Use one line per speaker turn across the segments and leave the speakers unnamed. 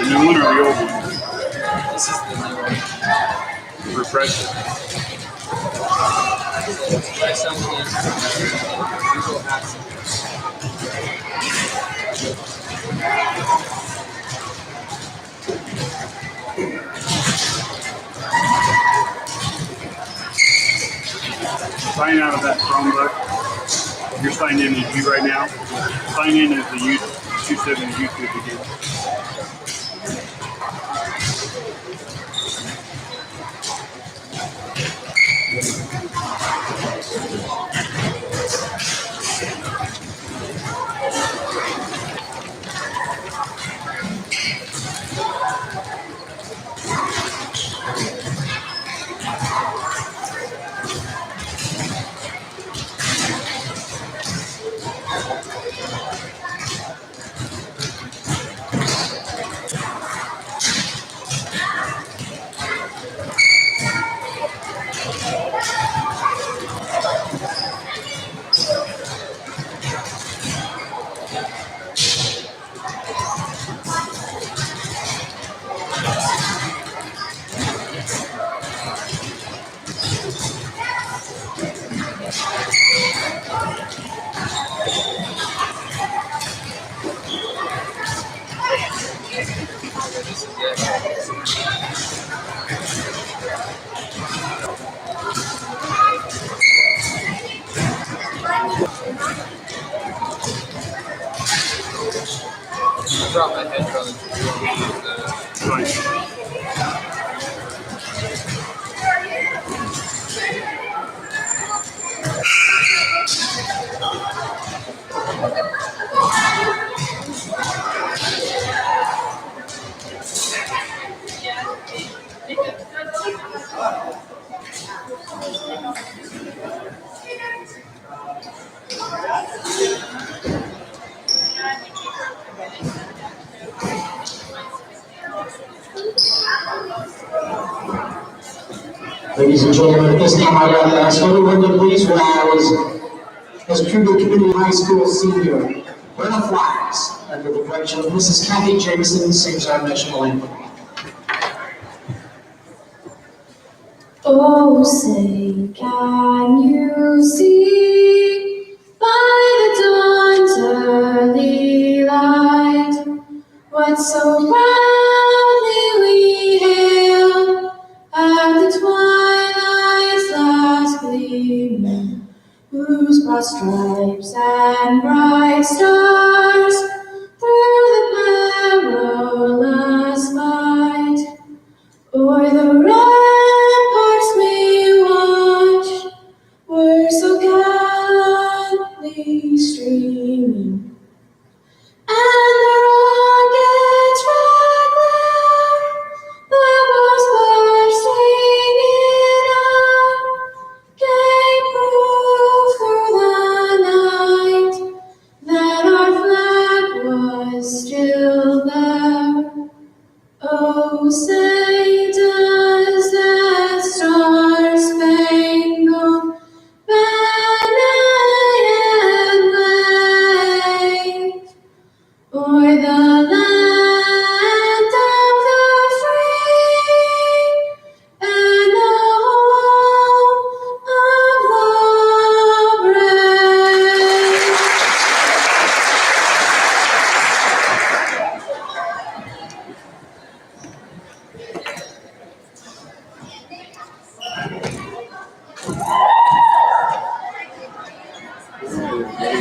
new one or the old one?
This is the new one.
Refresher.
Try something in Google Apps.
Sign out of that Chromebook. You're signed in as you right now. Sign in as the YouTube again.
Drop my headphones.
Ladies and gentlemen, at this time I'd like to ask everyone to please rise as Trego Community High School senior Brenna Flax, under the direction of Mrs. Kathy Jameson, sings our national anthem.
Oh, say, can you see by the dawn's early light what so proudly we hailed at the twilight's last gleaming, whose broad stripes and bright stars through the perilous fight o'er the ramparts we watched were so gallantly streaming, and the rocket's red glare, the bombs bursting in up, gave proof through the night that our flag was still there. Oh, say does that star-spangled banner yet wave o'er the land of the free and the home of the brave?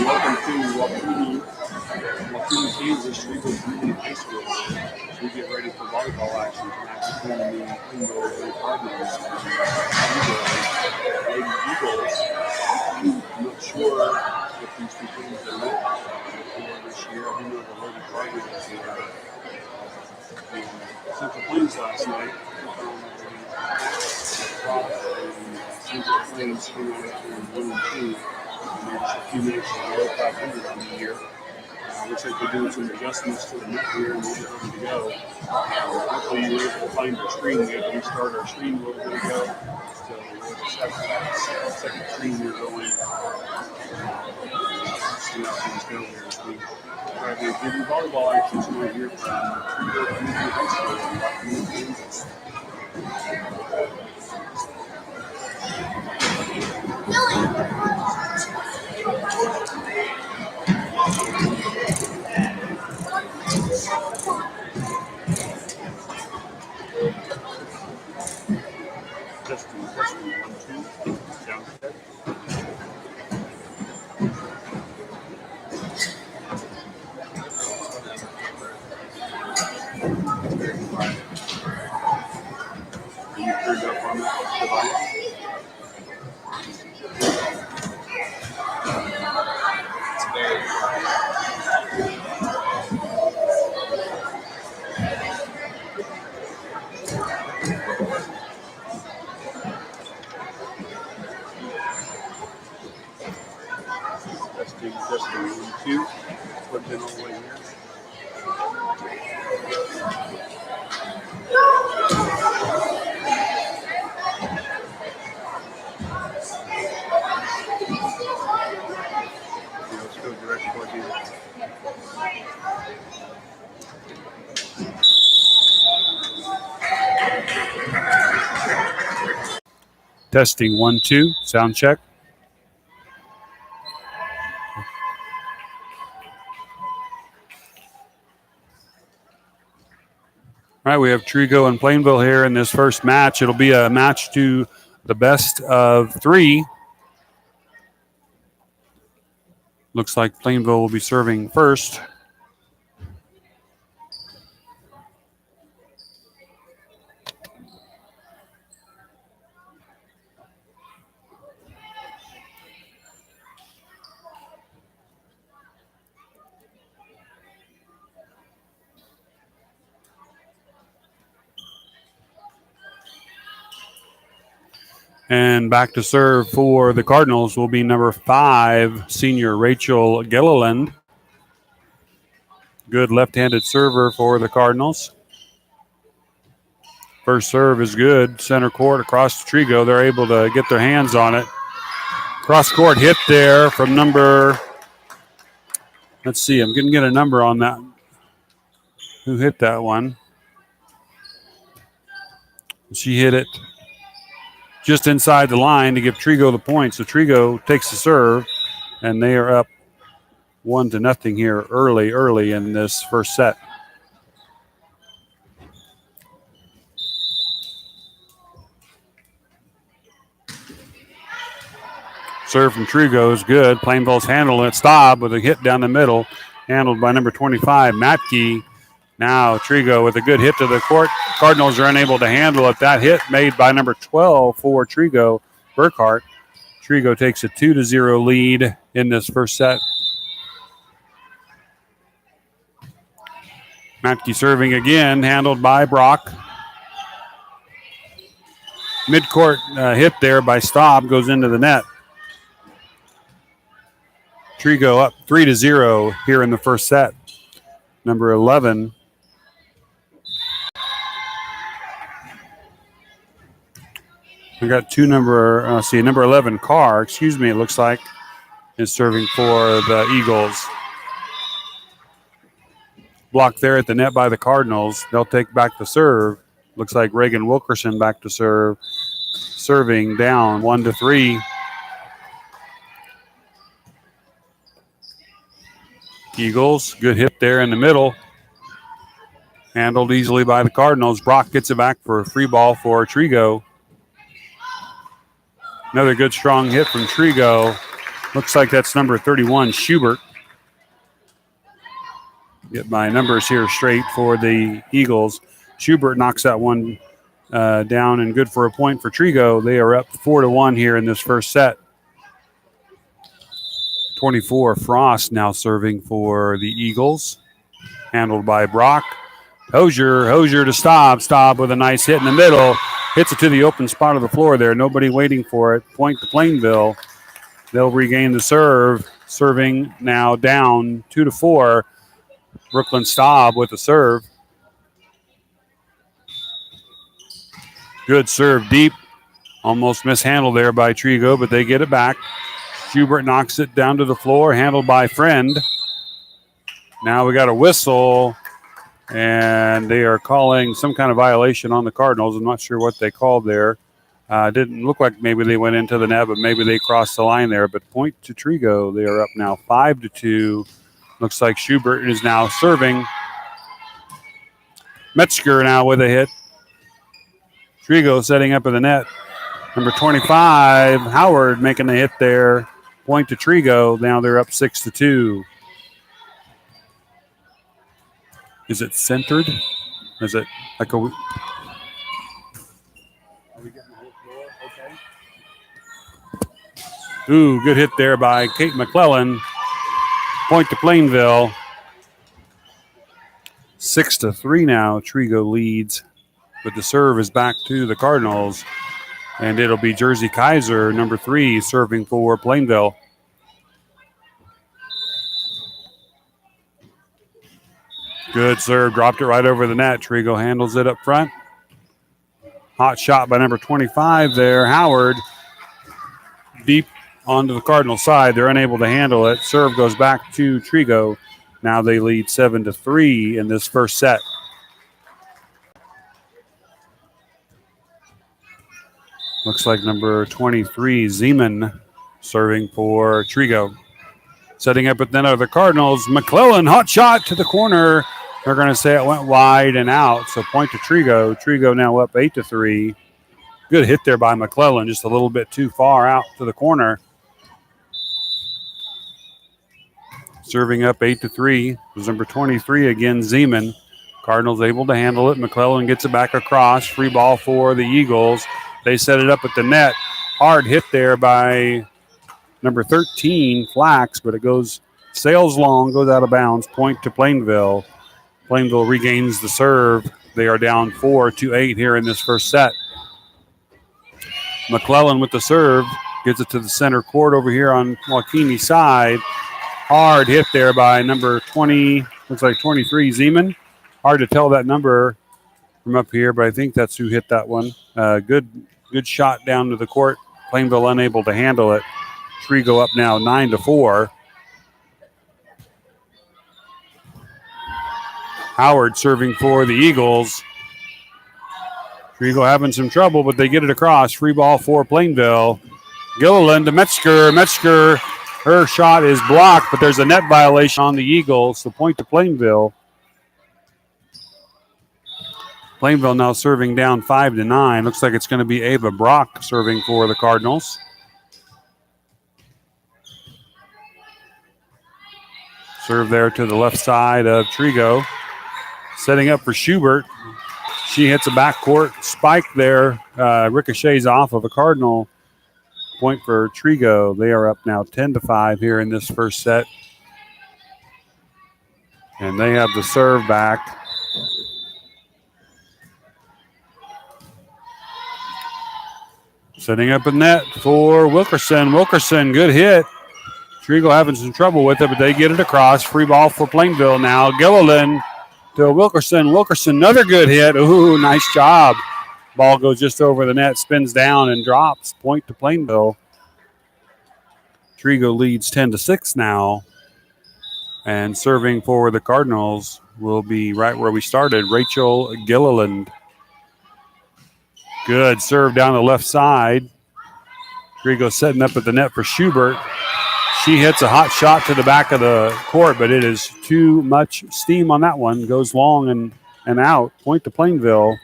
Welcome to Plainville Vs Trego Community High School. As we get ready for volleyball action tonight between the Plainville Vs Cardinals and Lady Eagles. I'm not sure if these two teams have met before this year. I do know the Lady Cardinals in Central Plains last night. Central Plains came out after 1-2. Just a few minutes of the 500 on the year. Looks like they're doing some adjustments to the net here and we'll get ready to go. Hopefully you were able to find your screen. We had to restart our stream a little bit ago. So we'll just have that second screen here going. see how things go here as we try to give you volleyball action tonight here from Plainville Community High School in Plainville, Kansas. Testing, 1, 2, sound check. Are you turned up on that device?
It's very
Testing, 1, 2. Plugged in all the way here. Okay, let's go direct plug in. Testing, 1, 2, sound check. All right, we have Trego and Plainville here in this first match. It'll be a match to the best of 3. Looks like Plainville will be serving first. And back to serve for the Cardinals will be number 5, senior Rachel Gilliland. Good left-handed server for the Cardinals. First serve is good. Center court across the Trego. They're able to get their hands on it. Cross court hit there from number, let's see, I'm going to get a number on that. Who hit that one? She hit it just inside the line to give Trego the point. So Trego takes the serve, and they are up 1-0 here early in this first set. Serve from Trego is good. Plainville's handling it. Staub with a hit down the middle, handled by number 25, Matke. Now Trego with a good hit to the court. Cardinals are unable to handle it. That hit made by number 12 for Trego, Burkhart. Trego takes a 2-0 lead in this first set. Matke serving again, handled by Brock. Midcourt hit there by Staub goes into the net. Trego up 3-0 here in the first set. Number 11. We got number 11, Carr, excuse me, it looks like, is serving for the Eagles. Blocked there at the net by the Cardinals. They'll take back the serve. Looks like Reagan Wilkerson back to serve. Serving down 1-3. Eagles, good hit there in the middle. Handled easily by the Cardinals. Brock gets it back for a free ball for Trego. Another good strong hit from Trego. Looks like that's number 31, Schubert. Get my numbers here straight for the Eagles. Schubert knocks that one down and good for a point for Trego. They are up 4-1 here in this first set. 24, Frost now serving for the Eagles. Handled by Brock. Hosier to Staub. Staub with a nice hit in the middle. Hits it to the open spot of the floor there. Nobody waiting for it. Point to Plainville. They'll regain the serve. Serving now down 2-4. Brooklyn Staub with the serve. Good serve deep. Almost mishandled there by Trego, but they get it back.
Schubert knocks it down to the floor, handled by Friend. Now we got a whistle, and they are calling some kind of violation on the Cardinals. I'm not sure what they called there. Didn't look like maybe they went into the net, but maybe they crossed the line there. But point to Trego. They are up now 5-2. Looks like Schubert is now serving. Metzger now with a hit. Trego setting up in the net. Number 25, Howard making the hit there. Point to Trego. Now they're up 6-2. Is it centered? Is it like a... Are we getting the whole floor? Okay. Ooh, good hit there by Kate McClellan. Point to Plainville. 6-3 now. Trego leads, but the serve is back to the Cardinals, and it'll be Jersey Kaiser, number 3, serving for Plainville. Good serve, dropped it right over the net. Trego handles it up front. Hot shot by number 25 there, Howard. Deep onto the Cardinal side. They're unable to handle it. Serve goes back to Trego. Now they lead 7-3 in this first set. Looks like number 23, Zeman, serving for Trego. Setting up at the net of the Cardinals. McClellan, hot shot to the corner. They're going to say it went wide and out, so point to Trego. Trego now up 8-3. Good hit there by McClellan, just a little bit too far out to the corner. Serving up 8-3 was number 23 again, Zeman. Cardinals able to handle it. McClellan gets it back across. Free ball for the Eagles. They set it up at the net. Hard hit there by number 13, Flax, but it sails long, goes out of bounds. Point to Plainville. Plainville regains the serve. They are down 4-8 here in this first set. McClellan with the serve. Gets it to the center court over here on Joaquini's side. Hard hit there by number 20, looks like 23, Zeman. Hard to tell that number from up here, but I think that's who hit that one. Good shot down to the court. Plainville unable to handle it. Trego up now 9-4. Howard serving for the Eagles. Trego having some trouble, but they get it across. Free ball for Plainville. Gilliland to Metzger. Metzger, her shot is blocked, but there's a net violation on the Eagles. So point to Plainville. Plainville now serving down 5-9. Looks like it's going to be Ava Brock serving for the Cardinals. Serve there to the left side of Trego. Setting up for Schubert. She hits a backcourt spike there. Ricochets off of a Cardinal. Point for Trego. They are up now 10-5 here in this first set. And they have the serve back. Setting up a net for Wilkerson. Wilkerson, good hit. Trego having some trouble with it, but they get it across. Free ball for Plainville now. Gilliland to Wilkerson. Wilkerson, another good hit. Ooh, nice job. Ball goes just over the net, spins down and drops. Point to Plainville. Trego leads 10-6 now. And serving for the Cardinals will be right where we started, Rachel Gilliland. Good serve down the left side. Trego setting up at the net for Schubert. She hits a hot shot to the back of the court, but it is too much steam on that one. Goes long and out. Point to Plainville.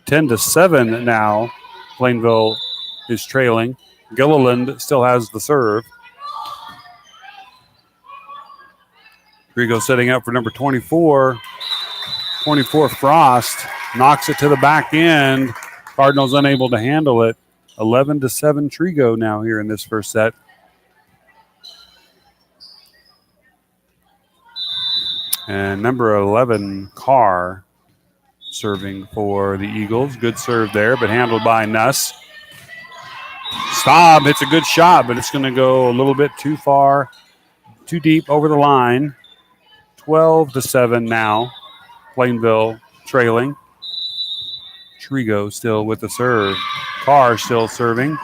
10-7 now. Plainville is trailing. Gilliland still has the serve. Trego setting up for number 24. 24, Frost. Knocks it to the back end. Cardinals unable to handle it. 11-7 Trego now here in this first set. And number 11, Carr, serving for the Eagles. Good serve there, but handled by Nuss. Staub hits a good shot, but it's going to go a little bit too far, too deep over the line. 12-7 now. Plainville trailing. Trego still with the serve. Carr still serving.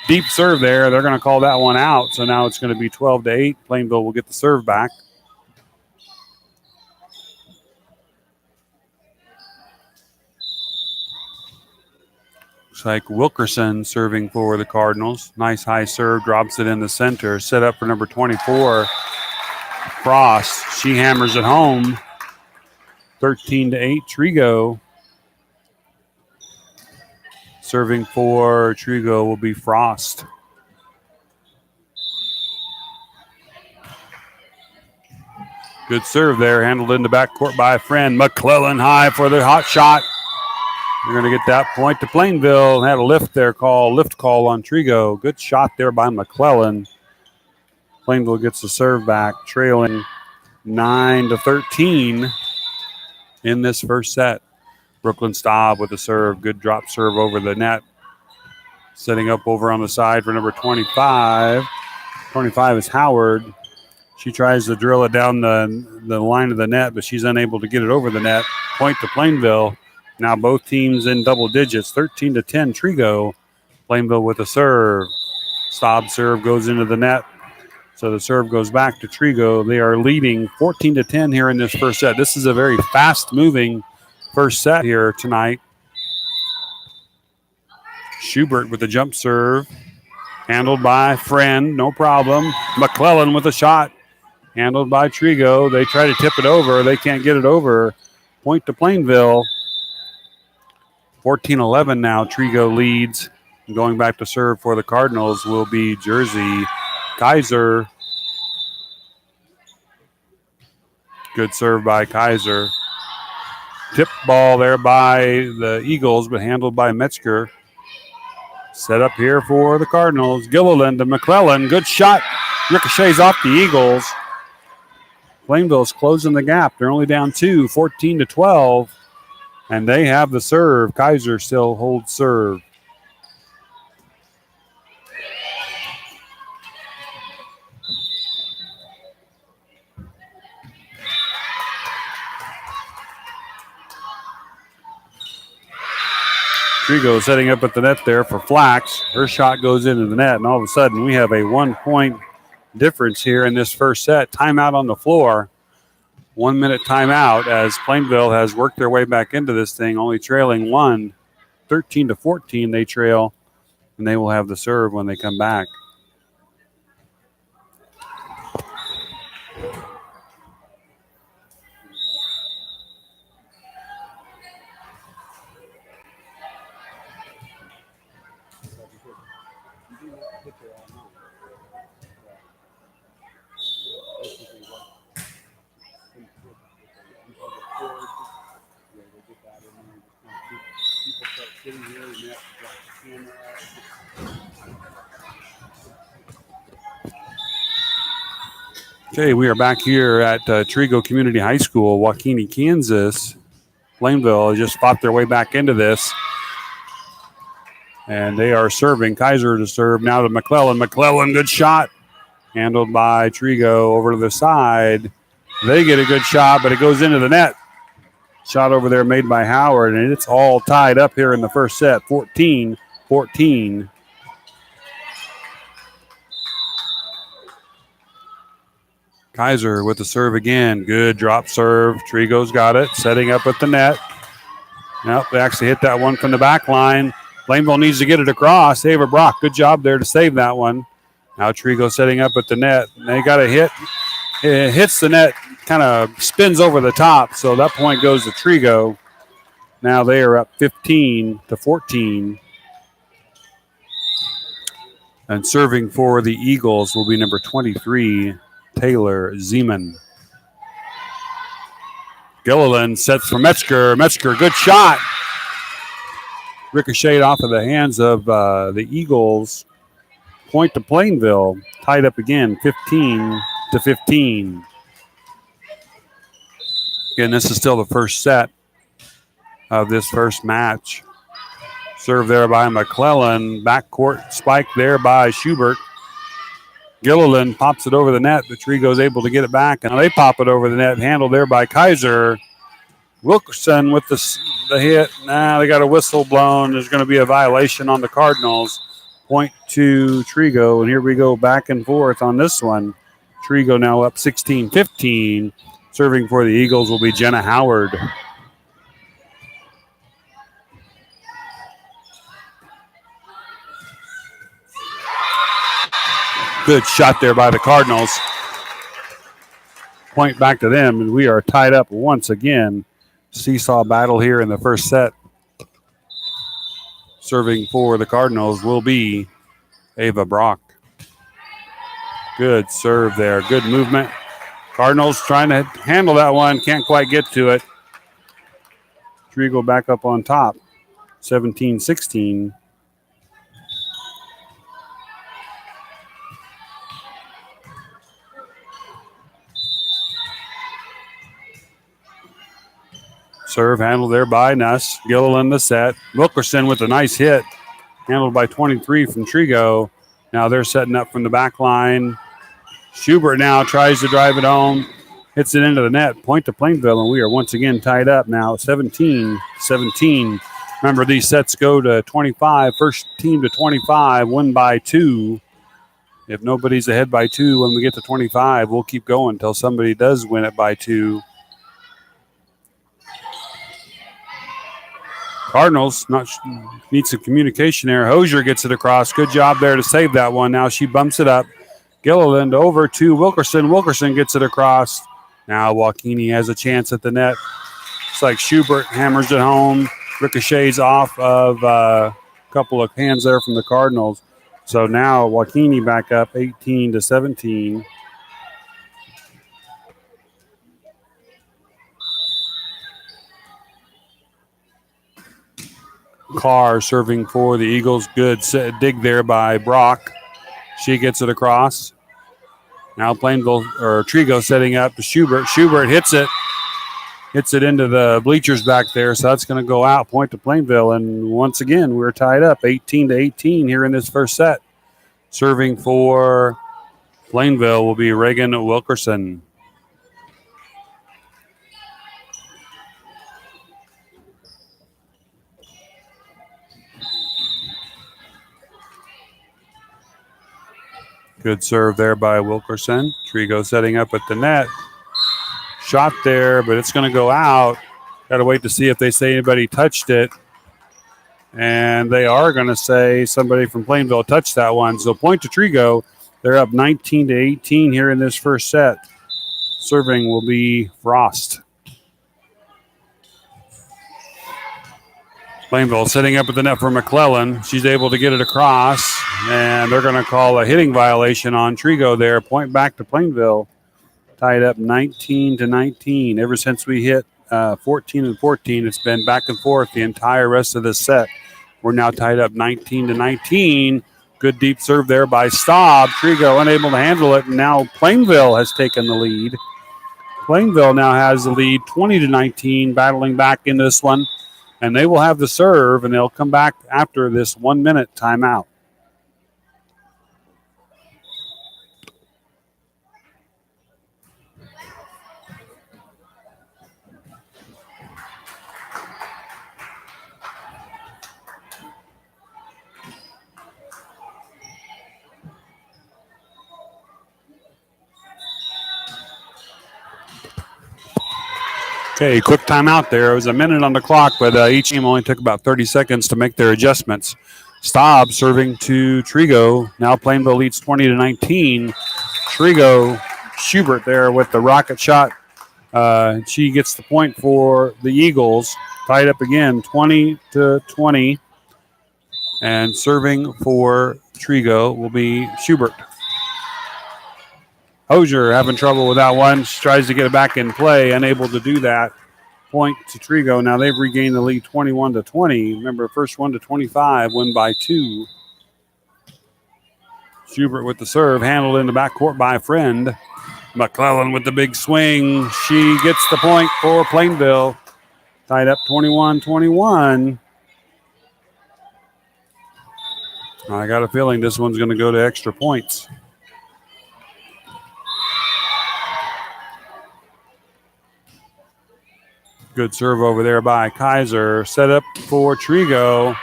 Deep serve there. They're going to call that one out. So now it's going to be 12-8. Plainville will get the serve back. Looks like Wilkerson serving for the Cardinals. Nice high serve, drops it in the center. Set up for number 24, Frost. She hammers it home. 13-8, Trego. Serving for Trego will be Frost. Good serve there, handled in the backcourt by a friend. McClellan high for the hot shot. We're going to get that point to Plainville. Had a lift call on Trego. Good shot there by McClellan. Plainville gets the serve back, trailing 9-13 in this first set. Brooklyn Staub with the serve. Good drop serve over the net. Setting up over on the side for number 25. 25 is Howard. She tries to drill it down the line of the net, but she's unable to get it over the net. Point to Plainville. Now both teams in double digits, 13-10, Trego. Plainville with a serve. Staub serve goes into the net. So the serve goes back to Trego. They are leading 14-10 here in this first set. This is a very fast-moving first set here tonight. Schubert with the jump serve. Handled by Friend, no problem. McClellan with a shot. Handled by Trego. They try to tip it over. They can't get it over. Point to Plainville. 14-11 now. Trego leads. Going back to serve for the Cardinals will be Jersey Kaiser. Good serve by Kaiser. Tip ball there by the Eagles, but handled by Metzger. Set up here for the Cardinals. Gilliland to McClellan. Good shot. Ricochets off the Eagles. Plainville's closing the gap. They're only down 2, 14-12. And they have the serve. Kaiser still holds serve. Trego setting up at the net there for Flax. Her shot goes into the net, and all of a sudden we have a 1-point difference here in this first set. Timeout on the floor. 1 minute timeout as Plainville has worked their way back into this thing, only trailing 1. 13-14 they trail, and they will have the serve when they come back. Okay, we are back here at Trego Community High School, Waukene, Kansas. Plainville just fought their way back into this. And they are serving. Kaiser to serve now to McClellan. McClellan, good shot. Handled by Trego over to the side. They get a good shot, but it goes into the net. Shot over there made by Howard, and it's all tied up here in the first set, 14-14. Kaiser with the serve again. Good drop serve. Trego's got it. Setting up at the net. Nope, they actually hit that one from the back line. Plainville needs to get it across. Ava Brock, good job there to save that one. Now Trego setting up at the net. They got a hit. It hits the net, kind of spins over the top, so that point goes to Trego. Now they are up 15-14. And serving for the Eagles will be number 23, Taylor Zeman. Gilliland sets for Metzger. Metzger, good shot. Ricocheted off of the hands of the Eagles. Point to Plainville. Tied up again, 15-15. Again, this is still the first set of this first match. Serve there by McClellan. Backcourt spike there by Schubert. Gilliland pops it over the net, but Trego's able to get it back, and they pop it over the net. Handled there by Kaiser. Wilkerson with the hit. They got a whistle blown. There's going to be a violation on the Cardinals. Point to Trego, and here we go back and forth on this one. Trego now up 16-15. Serving for the Eagles will be Jenna Howard. Good shot there by the Cardinals. Point back to them, and we are tied up once again. Seesaw battle here in the first set. Serving for the Cardinals will be Ava Brock. Good serve there. Good movement. Cardinals trying to handle that one. Can't quite get to it. Trego back up on top. 17-16. Serve handled there by Nuss. Gilliland the set. Wilkerson with a nice hit. Handled by 23 from Trego. Now they're setting up from the back line. Schubert now tries to drive it home. Hits it into the net. Point to Plainville, and we are once again tied up now. 17-17. Remember, these sets go to 25. First team to 25, win by 2. If nobody's ahead by 2 when we get to 25, we'll keep going until somebody does win it by 2. Cardinals need some communication there. Hosier gets it across. Good job there to save that one. Now she bumps it up. Gilliland over to Wilkerson. Wilkerson gets it across. Now Joaquini has a chance at the net. It's like Schubert hammers it home. Ricochets off of a couple of hands there from the Cardinals. So now Joaquini back up 18-17. Carr serving for the Eagles. Good dig there by Brock. She gets it across. Now Trego setting up to Schubert. Schubert hits it. Hits it into the bleachers back there, so that's going to go out. Point to Plainville, and once again, we're tied up 18-18 here in this first set. Serving for Plainville will be Reagan Wilkerson. Good serve there by Wilkerson. Trego setting up at the net. Shot there, but it's going to go out. Got to wait to see if they say anybody touched it. And they are going to say somebody from Plainville touched that one. So point to Trego. They're up 19-18 here in this first set. Serving will be Frost. Plainville setting up at the net for McClellan. She's able to get it across, and they're going to call a hitting violation on Trego there. Point back to Plainville. Tied up 19-19. Ever since we hit 14-14, it's been back and forth the entire rest of this set. We're now tied up 19-19. Good deep serve there by Staub. Trego unable to handle it, and now Plainville has taken the lead. Plainville now has the lead 20-19, battling back in this one. And they will have the serve, and they'll come back after this 1 minute timeout. Okay, quick timeout there. It was a minute on the clock, but each team only took about 30 seconds to make their adjustments. Staub serving to Trego. Now Plainville leads 20-19. Trego, Schubert there with the rocket shot. She gets the point for the Eagles. Tied up again, 20-20. And serving for Trego will be Schubert. Hosier having trouble with that one. She tries to get it back in play, unable to do that. Point to Trego. Now they've regained the lead 21-20. Remember, first one to 25, win by 2. Schubert with the serve, handled in the backcourt by Friend. McClellan with the big swing. She gets the point for Plainville. Tied up 21-21. I got a feeling this one's going to go to extra points. Good serve over there by Kaiser. Set up for Trego.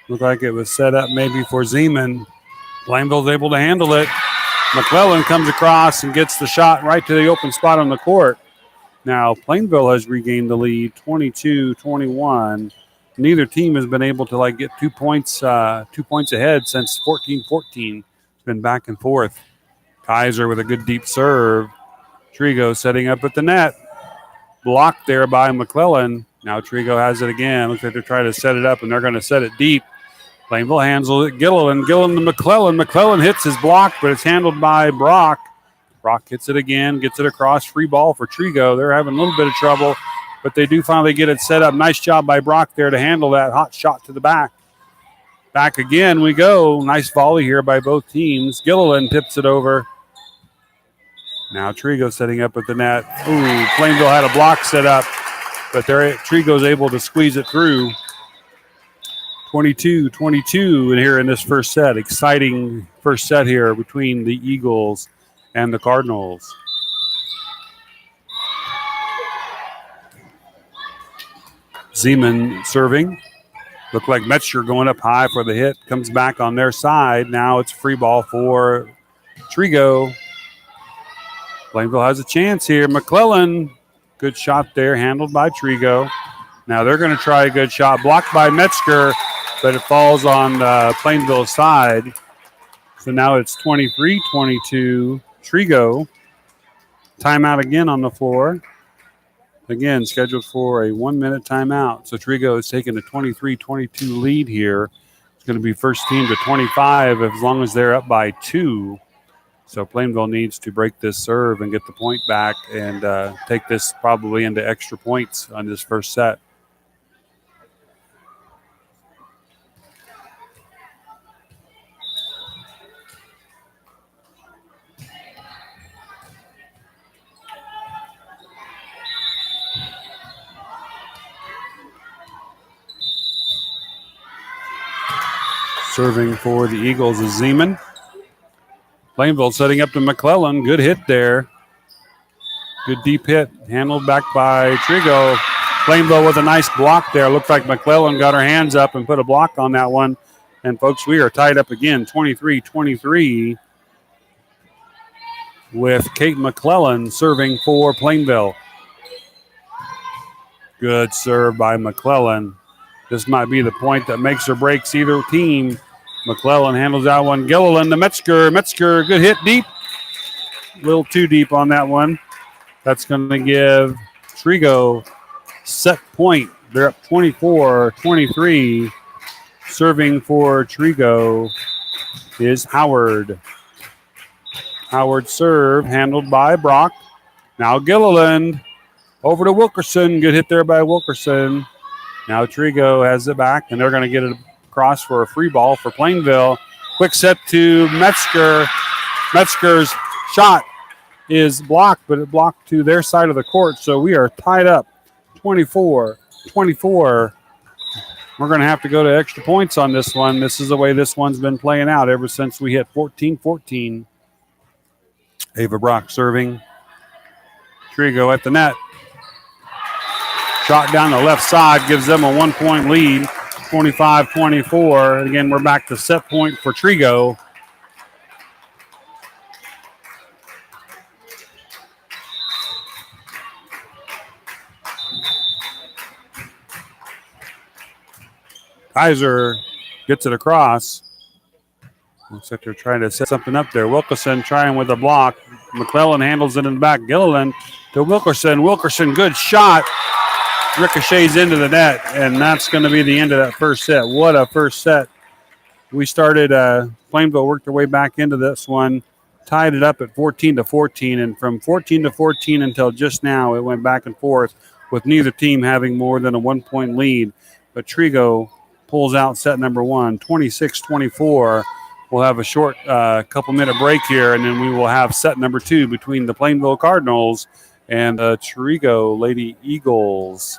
Looked like it was set up maybe for Zeman. Plainville's able to handle it. McClellan comes across and gets the shot right to the open spot on the court. Now, Plainville has regained the lead, 22-21. Neither team has been able to get 2 points ahead since 14-14. It's been back and forth. Kaiser with a good deep serve. Trego setting up at the net. Blocked there by McClellan. Now Trego has it again. Looks like they're trying to set it up, and they're going to set it deep. Plainville handles it. Gilliland to McClellan. McClellan hits his block, but it's handled by Brock. Brock hits it again, gets it across. Free ball for Trego. They're having a little bit of trouble, but they do finally get it set up. Nice job by Brock there to handle that hot shot to the back. Back again we go. Nice volley here by both teams. Gilliland tips it over. Now Trego setting up at the net. Ooh, Plainville had a block set up, but Trego's able to squeeze it through. 22-22 and here in this first set. Exciting first set here between the Eagles and the Cardinals. Zeman serving. Looked like Metzger going up high for the hit. Comes back on their side. Now it's free ball for Trego. Plainville has a chance here. McClellan, good shot there, handled by Trego. Now they're going to try a good shot. Blocked by Metzger, but it falls on Plainville's side. So now it's 23-22. Trego. Timeout again on the floor. Again, scheduled for a 1-minute timeout. So Trego is taking a 23-22 lead here. It's going to be first team to 25 as long as they're up by 2. So Plainville needs to break this serve and get the point back and take this probably into extra points on this first set. Serving for the Eagles is Zeman. Plainville setting up to McClellan. Good hit there. Good deep hit. Handled back by Trego. Plainville with a nice block there. Looked like McClellan got her hands up and put a block on that one. And, folks, we are tied up again, 23-23, with Kate McClellan serving for Plainville. Good serve by McClellan. This might be the point that makes or breaks either team. McClellan handles that one. Gilliland to Metzger. Metzger, good hit deep. A little too deep on that one. That's going to give Trego set point. They're up 24-23. Serving for Trego is Howard. Howard serve handled by Brock. Now Gilliland over to Wilkerson. Good hit there by Wilkerson. Now Trego has it back, and they're going to get it across for a free ball for Plainville. Quick set to Metzger. Metzger's shot is blocked, but it blocked to their side of the court, so we are tied up 24-24. We're going to have to go to extra points on this one. This is the way this one's been playing out ever since we hit 14-14. Ava Brock serving. Trego at the net. Shot down the left side gives them a 1-point lead, 25-24. Again, we're back to set point for Trego. Kaiser gets it across. Looks like they're trying to set something up there. Wilkerson trying with a block. McClellan handles it in the back. Gilliland to Wilkerson. Wilkerson, good shot. Ricochets into the net, and that's going to be the end of that first set. What a first set. We started, Plainville worked their way back into this one, tied it up at 14-14, and from 14-14 until just now, it went back and forth with neither team having more than a 1-point lead. But Trego pulls out set number one, 26-24. We'll have a short couple-minute break here, and then we will have set number two between the Plainville Cardinals and the Trego Lady Eagles.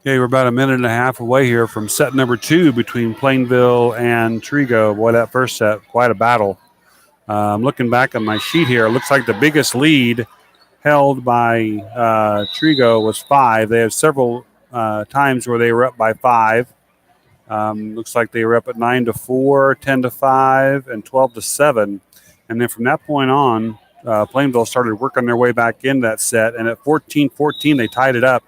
Okay, we're about a minute and a half away here from set number 2 between Plainville and Trego. Boy, that first set, quite a battle. I'm looking back on my sheet here. It looks like the biggest lead held by Trego was 5. They have several times where they were up by 5. Looks like they were up at 9-4, 10-5, and 12-7. And then from that point on, Plainville started working their way back in that set. And at 14-14, they tied it up.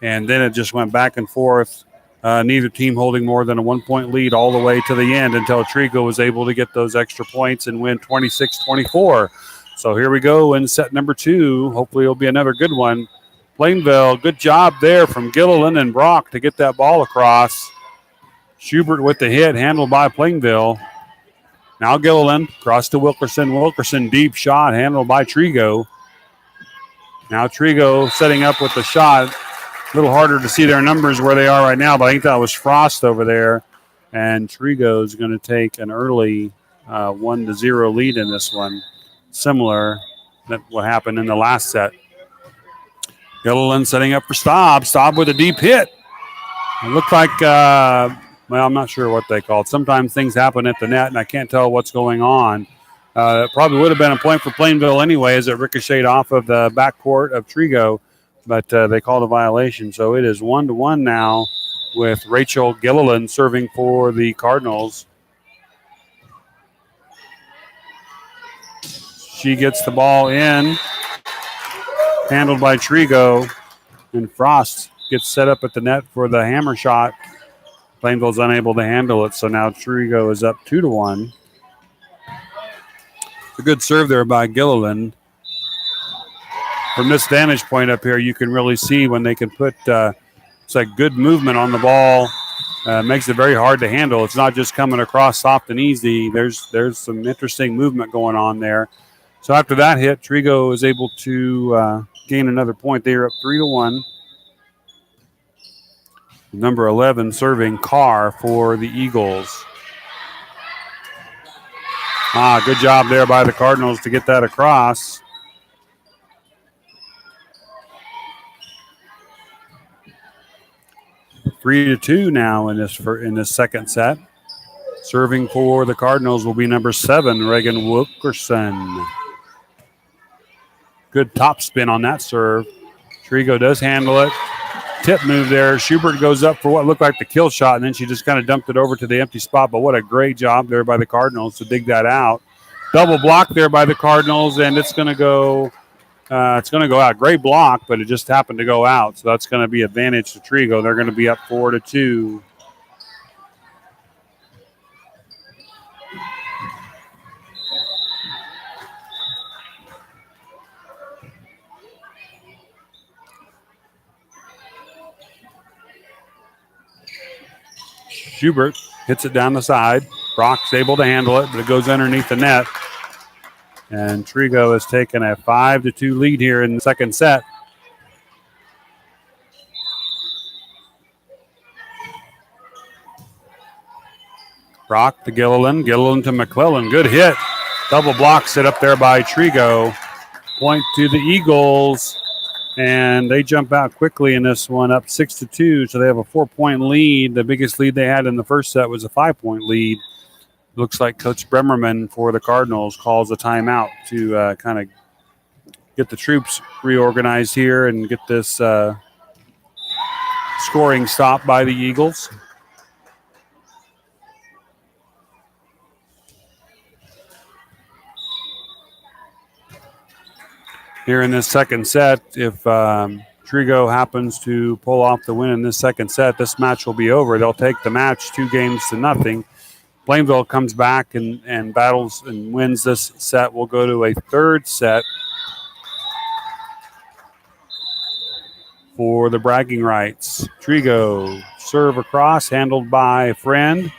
And then it just went back and forth. Neither team holding more than a 1-point lead all the way to the end until Trego was able to get those extra points and win 26-24. So here we go in set number 2. Hopefully it'll be another good one. Plainville, good job there from Gilliland and Brock to get that ball across. Schubert with the hit, handled by Plainville. Now Gilliland, cross to Wilkerson. Wilkerson, deep shot, handled by Trego. Now Trego setting up with the shot. A little harder to see their numbers where they are right now, but I think that was Frost over there. And Trego is going to take an early 1-0 lead in this one. Similar to what happened in the last set. Gilliland setting up for Staub. Staub with a deep hit. It looked like, well, I'm not sure what they call it. Sometimes things happen at the net, and I can't tell what's going on. It probably would have been a point for Plainville anyway as it ricocheted off of the backcourt of Trego. But they called a violation. So it is 1-1 now with Rachel Gilliland serving for the Cardinals. She gets the ball in, handled by Trego, and Frost gets set up at the net for the hammer shot. Plainville's unable to handle it, so now Trego is up 2-1. It's a good serve there by Gilliland. From this vantage point up here, you can really see when they can put it's like good movement on the ball. Makes it very hard to handle. It's not just coming across soft and easy. There's some interesting movement going on there. So after that hit, Trego is able to gain another point. They are up 3-1. Number 11 serving Carr for the Eagles. Good job there by the Cardinals to get that across. 3-2 now in this second set. Serving for the Cardinals will be number 7, Reagan Wilkerson. Good top spin on that serve. Trego does handle it. Tip move there. Schubert goes up for what looked like the kill shot, and then she just kind of dumped it over to the empty spot. But what a great job there by the Cardinals to dig that out. Double block there by the Cardinals, and it's going to go out. Great block, but it just happened to go out. So that's going to be advantage to Trego. They're going to be up 4-2. Schubert hits it down the side. Brock's able to handle it, but it goes underneath the net. And Trego has taken a 5-2 lead here in the second set. Brock to Gilliland. Gilliland to McClellan. Good hit. Double block set up there by Trego. Point to the Eagles. And they jump out quickly in this one, up 6-2. So they have a 4-point lead. The biggest lead they had in the first set was a 5-point lead. Looks like Coach Bremerman for the Cardinals calls a timeout to kind of get the troops reorganized here and get this scoring stopped by the Eagles. Here in this second set, if Trego happens to pull off the win in this second set, this match will be over. They'll take the match 2-0. Plainville comes back and battles and wins this set. We'll go to a third set for the bragging rights. Trego, serve across, handled by Friend.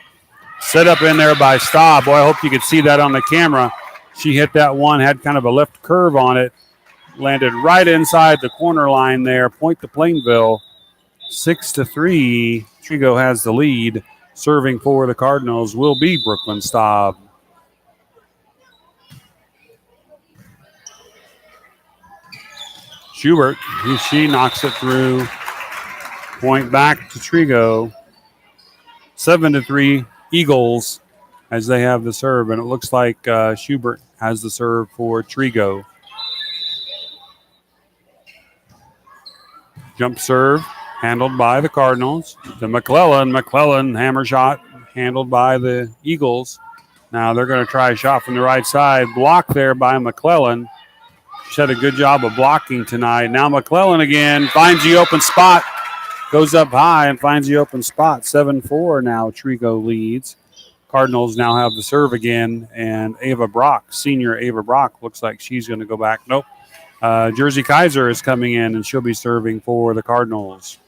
Set up in there by Staub. Boy, I hope you could see that on the camera. She hit that one, had kind of a left curve on it. Landed right inside the corner line there. Point to Plainville. 6-3. Trego has the lead. Serving for the Cardinals will be Brooklyn Staub. Schubert, she knocks it through. Point back to Trego. 7-3 Eagles as they have the serve, and it looks like Schubert has the serve for Trego. Jump serve handled by the Cardinals. To McClellan. McClellan hammer shot handled by the Eagles. Now they're going to try a shot from the right side. Blocked there by McClellan. She had a good job of blocking tonight. Now McClellan again finds the open spot. Goes up high and finds the open spot. 7-4 now Trego leads. Cardinals now have the serve again. And Ava Brock, senior Ava Brock, looks like she's going to go back. Nope. Jersey Kaiser is coming in, and she'll be serving for the Cardinals.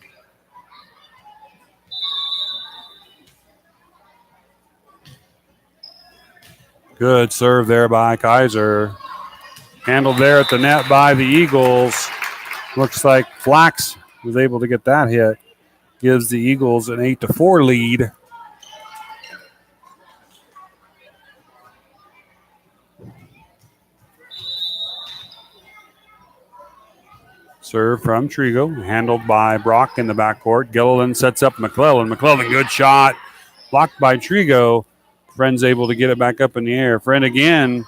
Good serve there by Kaiser. Handled there at the net by the Eagles. Looks like Flax was able to get that hit. Gives the Eagles an 8-4 lead. Serve from Trego, handled by Brock in the backcourt. Gilliland sets up McClellan. McClellan, good shot. Blocked by Trego. Friend's able to get it back up in the air. Friend again.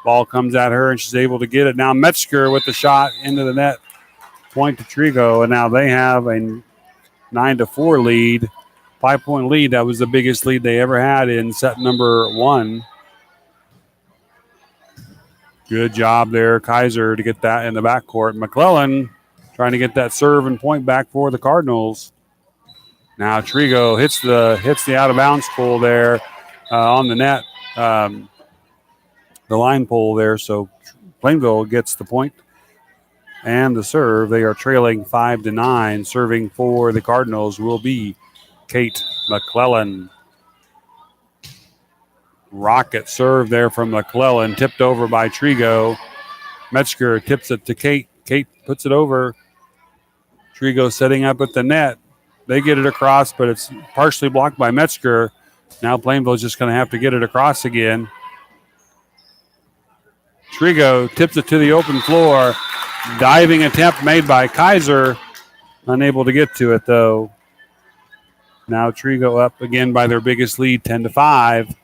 Ball comes at her, and she's able to get it. Now Metzger with the shot into the net. Point to Trego, and now they have a 9-4 lead. 5-point lead. That was the biggest lead they ever had in set number 1. Good job there, Kaiser, to get that in the backcourt. McClellan trying to get that serve and point back for the Cardinals. Now Trego hits the out of bounds pole there on the net, the line pole there. So Plainville gets the point and the serve. They are trailing 5-9. Serving for the Cardinals will be Kate McClellan. Rocket serve there from McClellan, tipped over by Trego. Metzger tips it to Kate. Kate puts it over. Trego setting up at the net. They get it across, but it's partially blocked by Metzger. Now Plainville's just going to have to get it across again. Trego tips it to the open floor. Diving attempt made by Kaiser. Unable to get to it, though. Now Trego up again by their biggest lead, 10-5.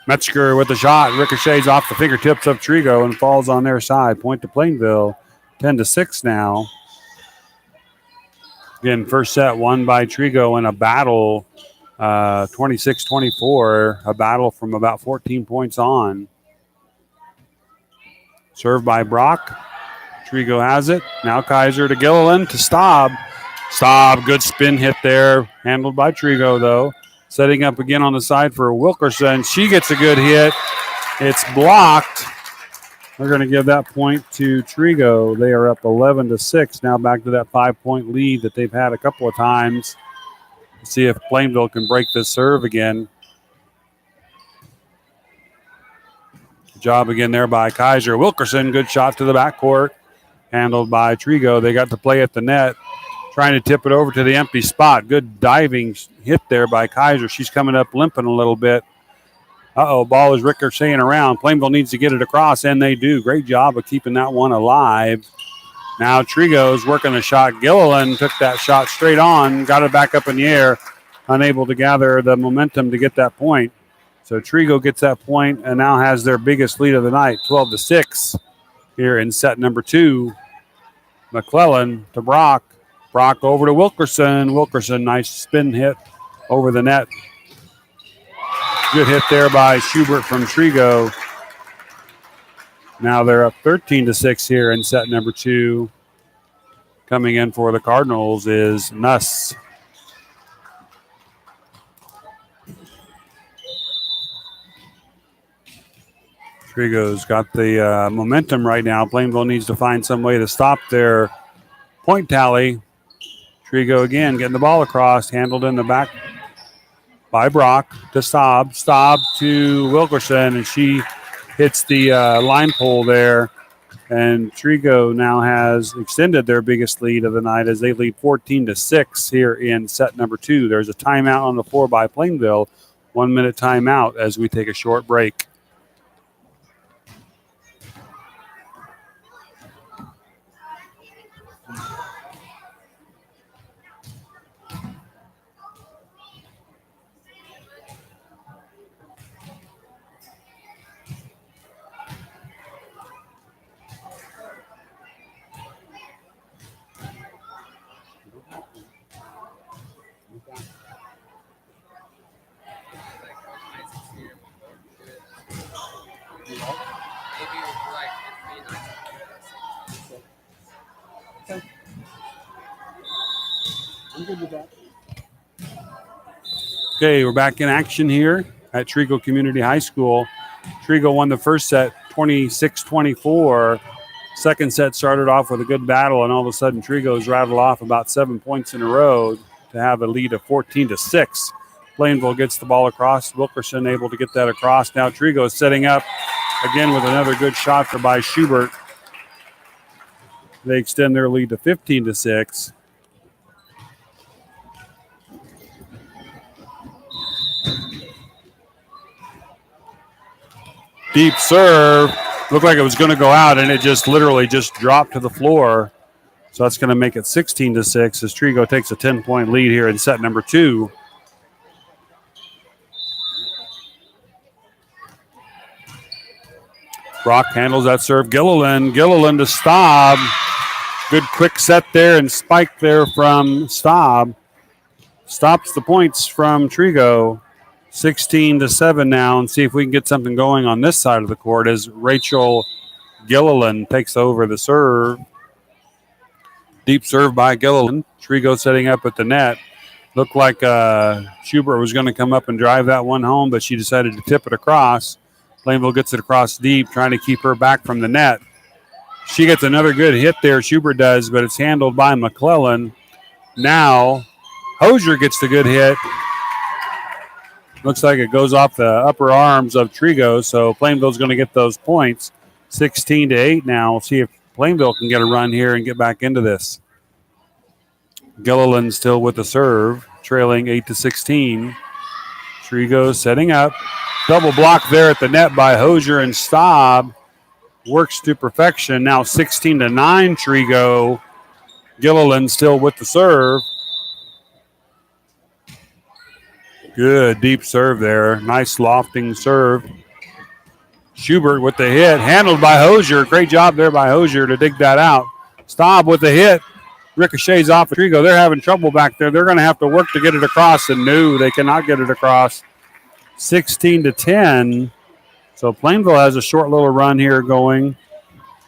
Metzger with the shot, ricochets off the fingertips of Trego and falls on their side. Point to Plainville, 10-6 now. Again, first set won by Trego in a battle, 26-24, a battle from about 14 points on. Served by Brock. Trego has it. Now Kaiser to Gilliland to Staub. Staub, good spin hit there, handled by Trego though. Setting up again on the side for Wilkerson. She gets a good hit. It's blocked. They're going to give that point to Trego. They are up 11-6. Now back to that 5-point lead that they've had a couple of times. Let's see if Plainville can break this serve again. Good job again there by Kaiser. Wilkerson, good shot to the backcourt. Handled by Trego. They got to play at the net. Trying to tip it over to the empty spot. Good diving hit there by Kaiser. She's coming up limping a little bit. Ball is ricocheting around. Plainville needs to get it across, and they do. Great job of keeping that one alive. Now Trego's working the shot. Gilliland took that shot straight on, got it back up in the air, unable to gather the momentum to get that point. So Trego gets that point and now has their biggest lead of the night, 12-6 here in set number 2. McClellan to Brock. Brock over to Wilkerson. Wilkerson, nice spin hit over the net. Good hit there by Schubert from Trego. Now they're up 13-6 here in set number 2. Coming in for the Cardinals is Nuss. Trego's got the momentum right now. Plainville needs to find some way to stop their point tally. Trego again getting the ball across, handled in the back by Brock to Staub. Staub to Wilkerson, and she hits the line pole there. And Trego now has extended their biggest lead of the night as they lead 14-6 here in set number 2. There's a timeout on the floor by Plainville. 1 minute timeout as we take a short break.
Maybe like it'd be nice.
I'm good with that.
Okay, we're back in action here at Trego Community High School. Trego won the first set 26-24. Second set started off with a good battle, and all of a sudden Trego's rattled off about 7 points in a row to have a lead of 14-6. Plainville gets the ball across. Wilkerson able to get that across. Now Trego is setting up again with another good shot by Schubert. They extend their lead to 15-6. Deep serve. Looked like it was going to go out, and it just literally just dropped to the floor. So that's going to make it 16-6 as Trego takes a 10-point lead here in set number 2. Brock handles that serve. Gilliland to Staub. Good quick set there and spike there from Staub. Stops the points from Trego. 16-7 now, and see if we can get something going on this side of the court as Rachel Gilliland takes over the serve. Deep serve by Gilliland. Trego setting up at the net. Looked like Schubert was going to come up and drive that one home, but she decided to tip it across. Plainville gets it across deep, trying to keep her back from the net. She gets another good hit there, Schubert does, but it's handled by McClellan. Now, Hosier gets the good hit. Looks like it goes off the upper arms of Trego, so Plainville's going to get those points. 16-8 now. We'll see if Plainville can get a run here and get back into this. Gilliland still with the serve, trailing 8-16. Trego setting up. Double block there at the net by Hosier and Staub. Works to perfection. Now 16-9 Trego. Gilliland still with the serve. Good deep serve there. Nice lofting serve. Schubert with the hit. Handled by Hosier. Great job there by Hosier to dig that out. Staub with the hit. Ricochets off of Trego. They're having trouble back there. They're going to have to work to get it across, and no, they cannot get it across. 16-10. So Plainville has a short little run here going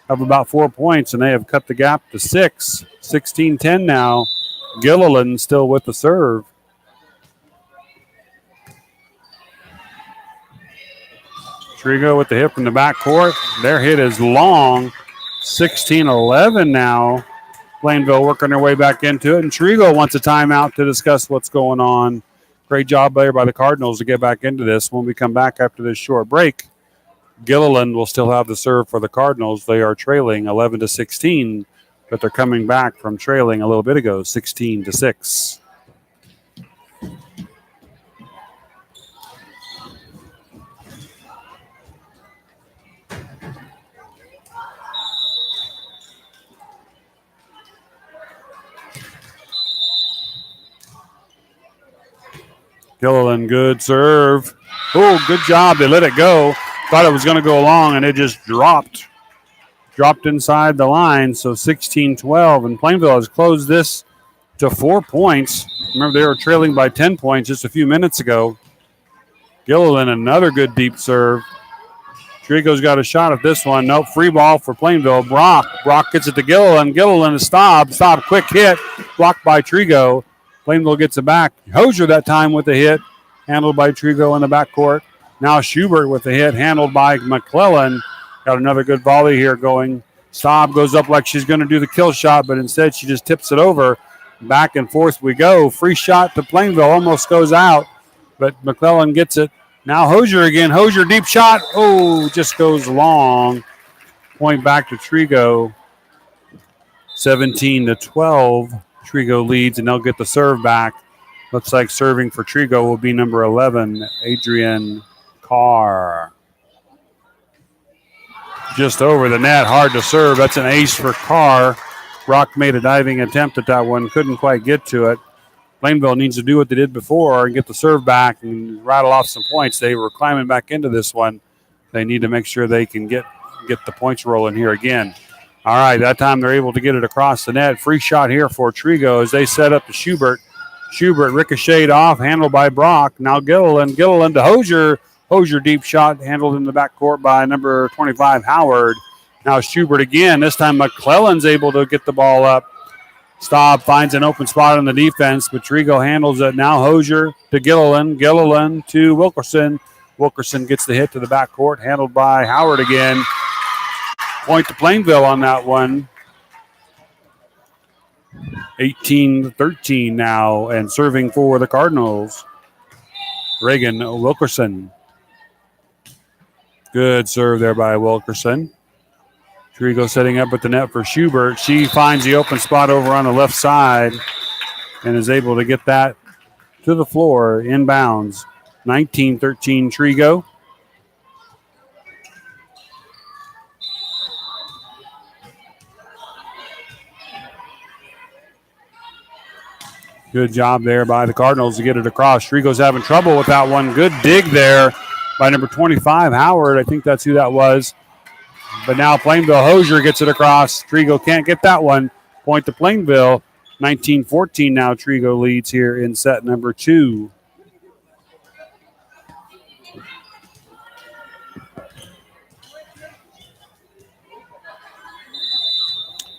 of about 4 points, and they have cut the gap to 6. 16-10 now. Gilliland still with the serve. Trego with the hit from the backcourt. Their hit is long. 16-11 now. Plainville working their way back into it, and Trego wants a timeout to discuss what's going on. Great job there by the Cardinals to get back into this. When we come back after this short break, Gilliland will still have the serve for the Cardinals. They are trailing 11-16, but they're coming back from trailing a little bit ago, 16-6. Gilliland, good serve. Oh, good job. They let it go. Thought it was going to go long, and it just dropped. Dropped inside the line, so 16-12. And Plainville has closed this to 4 points. Remember, they were trailing by 10 points just a few minutes ago. Gilliland, another good deep serve. Trego's got a shot at this one. Nope, free ball for Plainville. Brock gets it to Gilliland. Gilliland is Staub, quick hit. Blocked by Trego. Plainville gets it back. Hosier that time with the hit, handled by Trego in the backcourt. Now Schubert with the hit, handled by McClellan. Got another good volley here going. Staub goes up like she's going to do the kill shot, but instead she just tips it over. Back and forth we go. Free shot to Plainville, almost goes out, but McClellan gets it. Now Hosier again. Hosier deep shot. Oh, just goes long. Point back to Trego. 17-12. Trego leads, and they'll get the serve back. Looks like serving for Trego will be number 11, Adrian Carr. Just over the net, hard to serve. That's an ace for Carr. Brock made a diving attempt at that one, couldn't quite get to it. Plainville needs to do what they did before and get the serve back and rattle off some points. They were climbing back into this one. They need to make sure they can get the points rolling here again. All right, that time they're able to get it across the net. Free shot here for Trego as they set up to Schubert. Schubert ricocheted off, handled by Brock. Now Gilliland to Hosier. Hosier deep shot handled in the backcourt by number 25, Howard. Now Schubert again. This time McClellan's able to get the ball up. Staub finds an open spot on the defense, but Trego handles it. Now Hosier to Gilliland. Gilliland to Wilkerson. Wilkerson gets the hit to the backcourt, handled by Howard again. Point to Plainville on that one. 18-13 now, and serving for the Cardinals. Reagan Wilkerson. Good serve there by Wilkerson. Trego setting up at the net for Schubert. She finds the open spot over on the left side and is able to get that to the floor inbounds. 19-13 Trego. Good job there by the Cardinals to get it across. Trego's having trouble with that one. Good dig there by number 25, Howard. I think that's who that was. But now Plainville Hosier gets it across. Trego can't get that one. Point to Plainville. 19-14 now. Trego leads here in set number 2.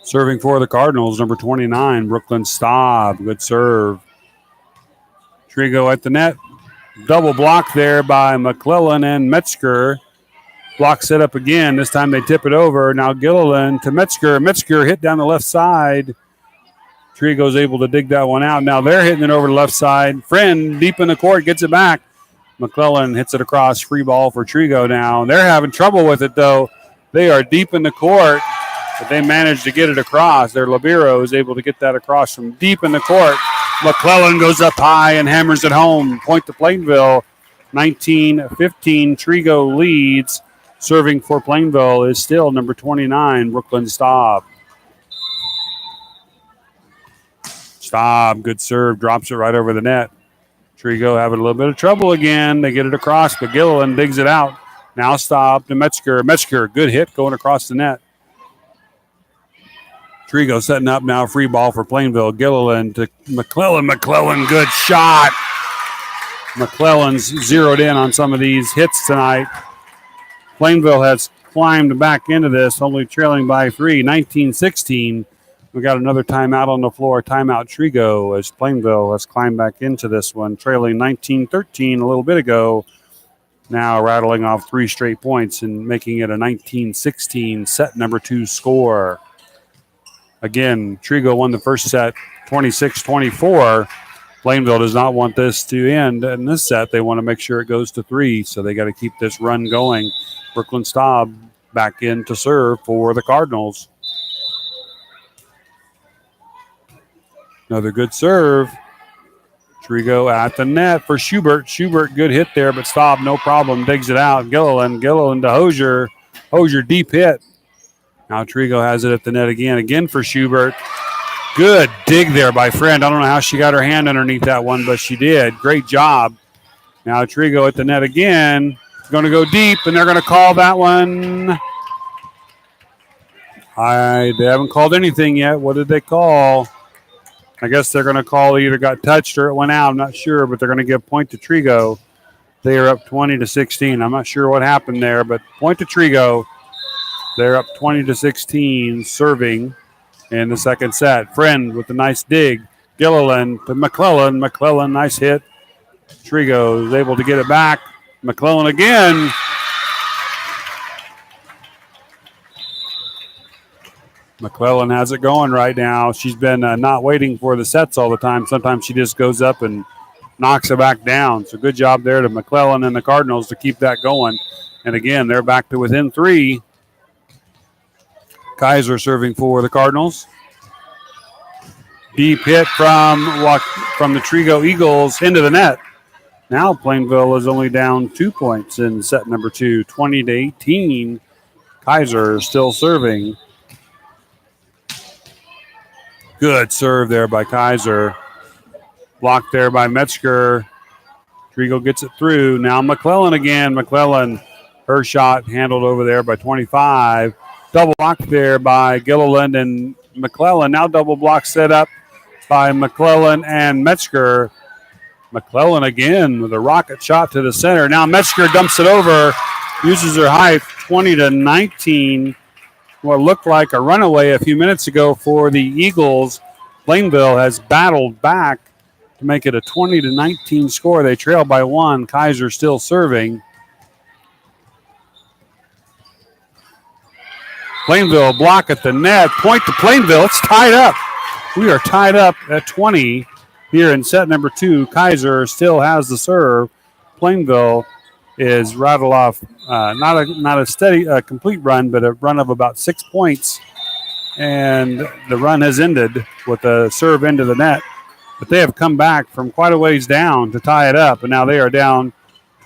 Serving for the Cardinals, number 29, Brooklyn Staub. Good serve. Trego at the net. Double block there by McClellan and Metzger. Block set up again. This time they tip it over. Now Gilliland to Metzger. Metzger hit down the left side. Trego's able to dig that one out. Now they're hitting it over the left side. Friend deep in the court gets it back. McClellan hits it across. Free ball for Trego now. They're having trouble with it, though. They are deep in the court, but they managed to get it across. Their libero is able to get that across from deep in the court. McClellan goes up high and hammers it home. Point to Plainville. 19-15. Trego leads. Serving for Plainville is still number 29, Brooklyn Staub. Staub, good serve, drops it right over the net. Trego having a little bit of trouble again. They get it across, but Gilliland digs it out. Now Staub to Metzger. Metzger, good hit going across the net. Trego setting up now, free ball for Plainville. Gilliland to McClellan. McClellan, good shot. McClellan's zeroed in on some of these hits tonight. Plainville has climbed back into this, only trailing by 3, 19-16. We got another timeout on the floor. Timeout Trego as Plainville has climbed back into this one, trailing 19-13 a little bit ago. Now rattling off 3 straight points and making it a 19-16 set number 2 score. Again, Trego won the first set 26-24. Plainville does not want this to end in this set. They want to make sure it goes to 3, so they got to keep this run going. Brooklyn Staub back in to serve for the Cardinals. Another good serve. Trego at the net for Schubert. Schubert, good hit there, but Staub, no problem, digs it out. Gilliland to Hosier. Hosier, deep hit. Now Trego has it at the net again for Schubert. Good dig there by Friend. I don't know how she got her hand underneath that one, but she did. Great job. Now Trego at the net again. Going to go deep, and they're going to call that one. They haven't called anything yet. What did they call? I guess they're going to call either got touched or it went out. I'm not sure, but they're going to give point to Trego. They are up 20-16. I'm not sure what happened there, but point to Trego. They're up 20-16, serving in the second set. Friend with a nice dig. Gilliland to McClellan. McClellan, nice hit. Trego is able to get it back. McClellan again. McClellan has it going right now. She's been not waiting for the sets all the time. Sometimes she just goes up and knocks it back down. So good job there to McClellan and the Cardinals to keep that going. And again, they're back to within 3. Kaiser serving for the Cardinals. Deep hit from the Trego Eagles into the net. Now Plainville is only down 2 points in set number 2, 20-18. Kaiser still serving. Good serve there by Kaiser. Blocked there by Metzger. Trego gets it through. Now McClellan again. McClellan, her shot handled over there by 25. Double block there by Gilliland and McClellan. Now double block set up by McClellan and Metzger. McClellan again with a rocket shot to the center. Now Metzger dumps it over, uses her height, 20-19. What looked like a runaway a few minutes ago for the Eagles. Plainville has battled back to make it a 20-19 score. They trail by 1. Kaiser still serving. Plainville block at the net. Point to Plainville. It's tied up. We are tied up at 20 here in set number 2. Kaiser still has the serve. Plainville is rattled off not a steady, complete run, but a run of about 6 points. And the run has ended with a serve into the net. But they have come back from quite a ways down to tie it up. And now they are down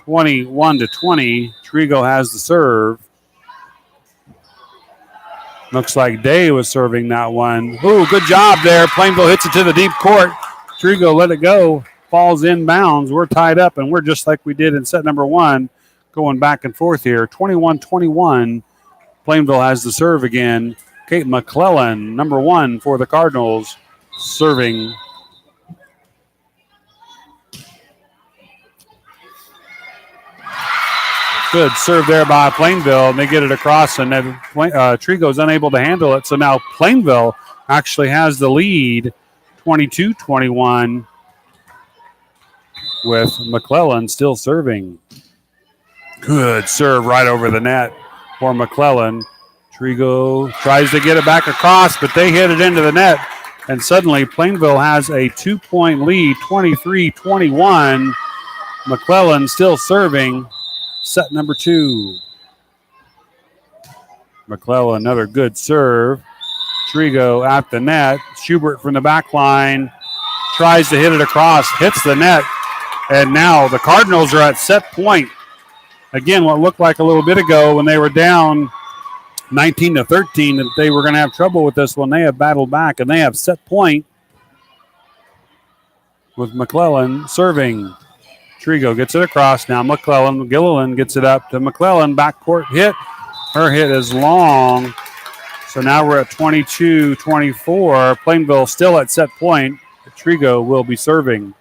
21-20. Trego has the serve. Looks like Day was serving that one. Ooh, good job there. Plainville hits it to the deep court. Trego let it go. Falls inbounds. We're tied up, and we're just like we did in set number 1, going back and forth here. 21-21. Plainville has the serve again. Kate McClellan, number 1 for the Cardinals, serving. Good serve there by Plainville, and they get it across, and then Trego's unable to handle it. So now Plainville actually has the lead, 22-21, with McClellan still serving. Good serve right over the net for McClellan. Trego tries to get it back across, but they hit it into the net, and suddenly Plainville has a 2-point lead, 23-21. McClellan still serving. Set number 2. McClellan, another good serve. Trego at the net. Schubert from the back line tries to hit it across, hits the net, and now the Cardinals are at set point. Again, what looked like a little bit ago when they were down 19-13, that they were going to have trouble with this one. They have battled back, and they have set point with McClellan serving. Trego gets it across. Now McClellan. Gilliland gets it up to McClellan. Backcourt hit. Her hit is long. So now we're at 22-24. Plainville still at set point. Trego will be serving.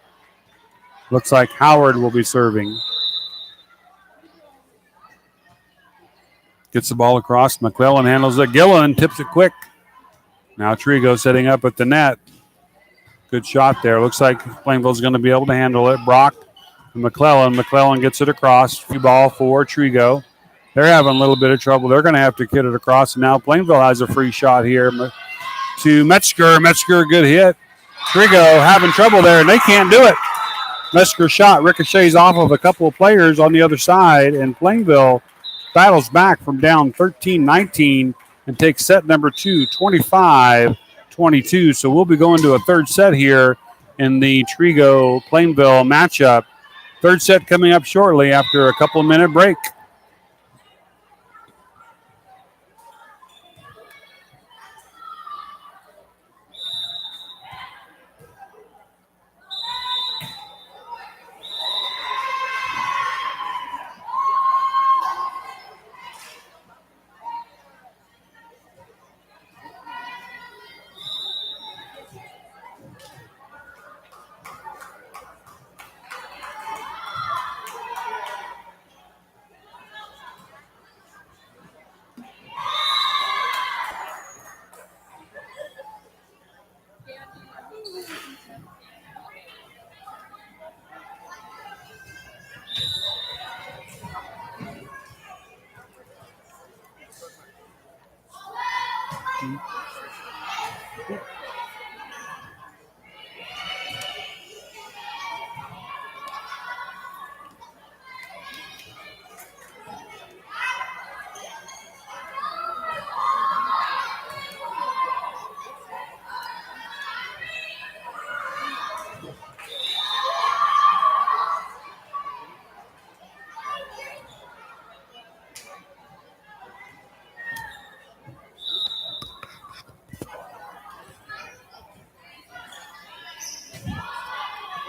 Looks like Howard will be serving. Gets the ball across. McClellan handles it. Gilliland tips it quick. Now Trego setting up at the net. Good shot there. Looks like Plainville's going to be able to handle it. Brock. McClellan gets it across. Free ball for Trego. They're having a little bit of trouble. They're going to have to get it across. And now Plainville has a free shot here to Metzger. Metzger, good hit. Trego having trouble there, and they can't do it. Metzger's shot ricochets off of a couple of players on the other side, and Plainville battles back from down 13-19 and takes set number 2, 25-22. So we'll be going to a third set here in the Trego-Plainville matchup. Third set coming up shortly after a couple of minute break.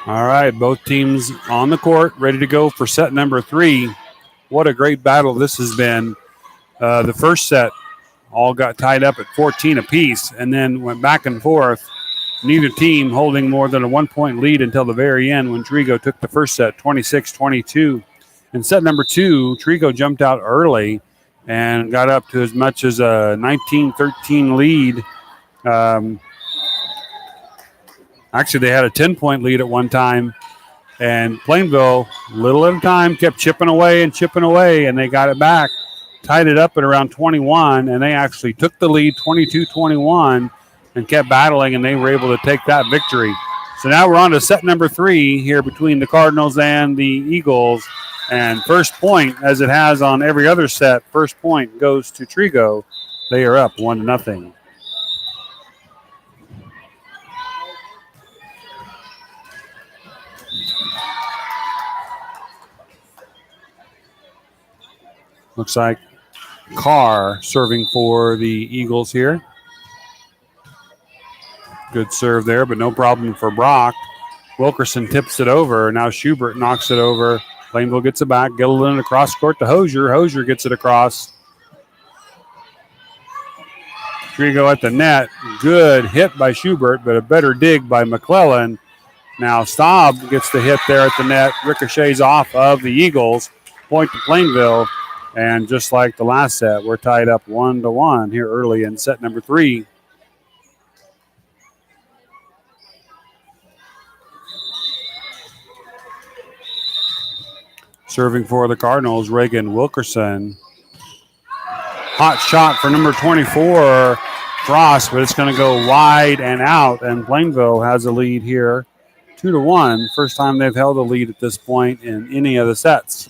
All right, both teams on the court, ready to go for set number 3. What a great battle this has been. The first set all got tied up at 14 apiece and then went back and forth. Neither team holding more than a 1-point lead until the very end when Trego took the first set, 26-22. In set number 2, Trego jumped out early and got up to as much as a 19-13 lead. Actually, they had a 10-point lead at one time. And Plainville, little at a time, kept chipping away, and they got it back. Tied it up at around 21, and they actually took the lead 22-21 and kept battling, and they were able to take that victory. So now we're on to set number 3 here between the Cardinals and the Eagles. And first point, as it has on every other set, first point goes to Trego. They are up 1-0. Looks like Carr serving for the Eagles here. Good serve there, but no problem for Brock. Wilkerson tips it over. Now Schubert knocks it over. Plainville gets it back. Gilliland across court to Hosier. Hosier gets it across. Trego at the net. Good hit by Schubert, but a better dig by McClellan. Now Staub gets the hit there at the net. Ricochets off of the Eagles. Point to Plainville. And just like the last set, we're tied up 1-1 here early in set number 3. Serving for the Cardinals, Reagan Wilkerson. Hot shot for number 24, Frost, but it's going to go wide and out, and Plainville has a lead here, 2-1. First time they've held a lead at this point in any of the sets.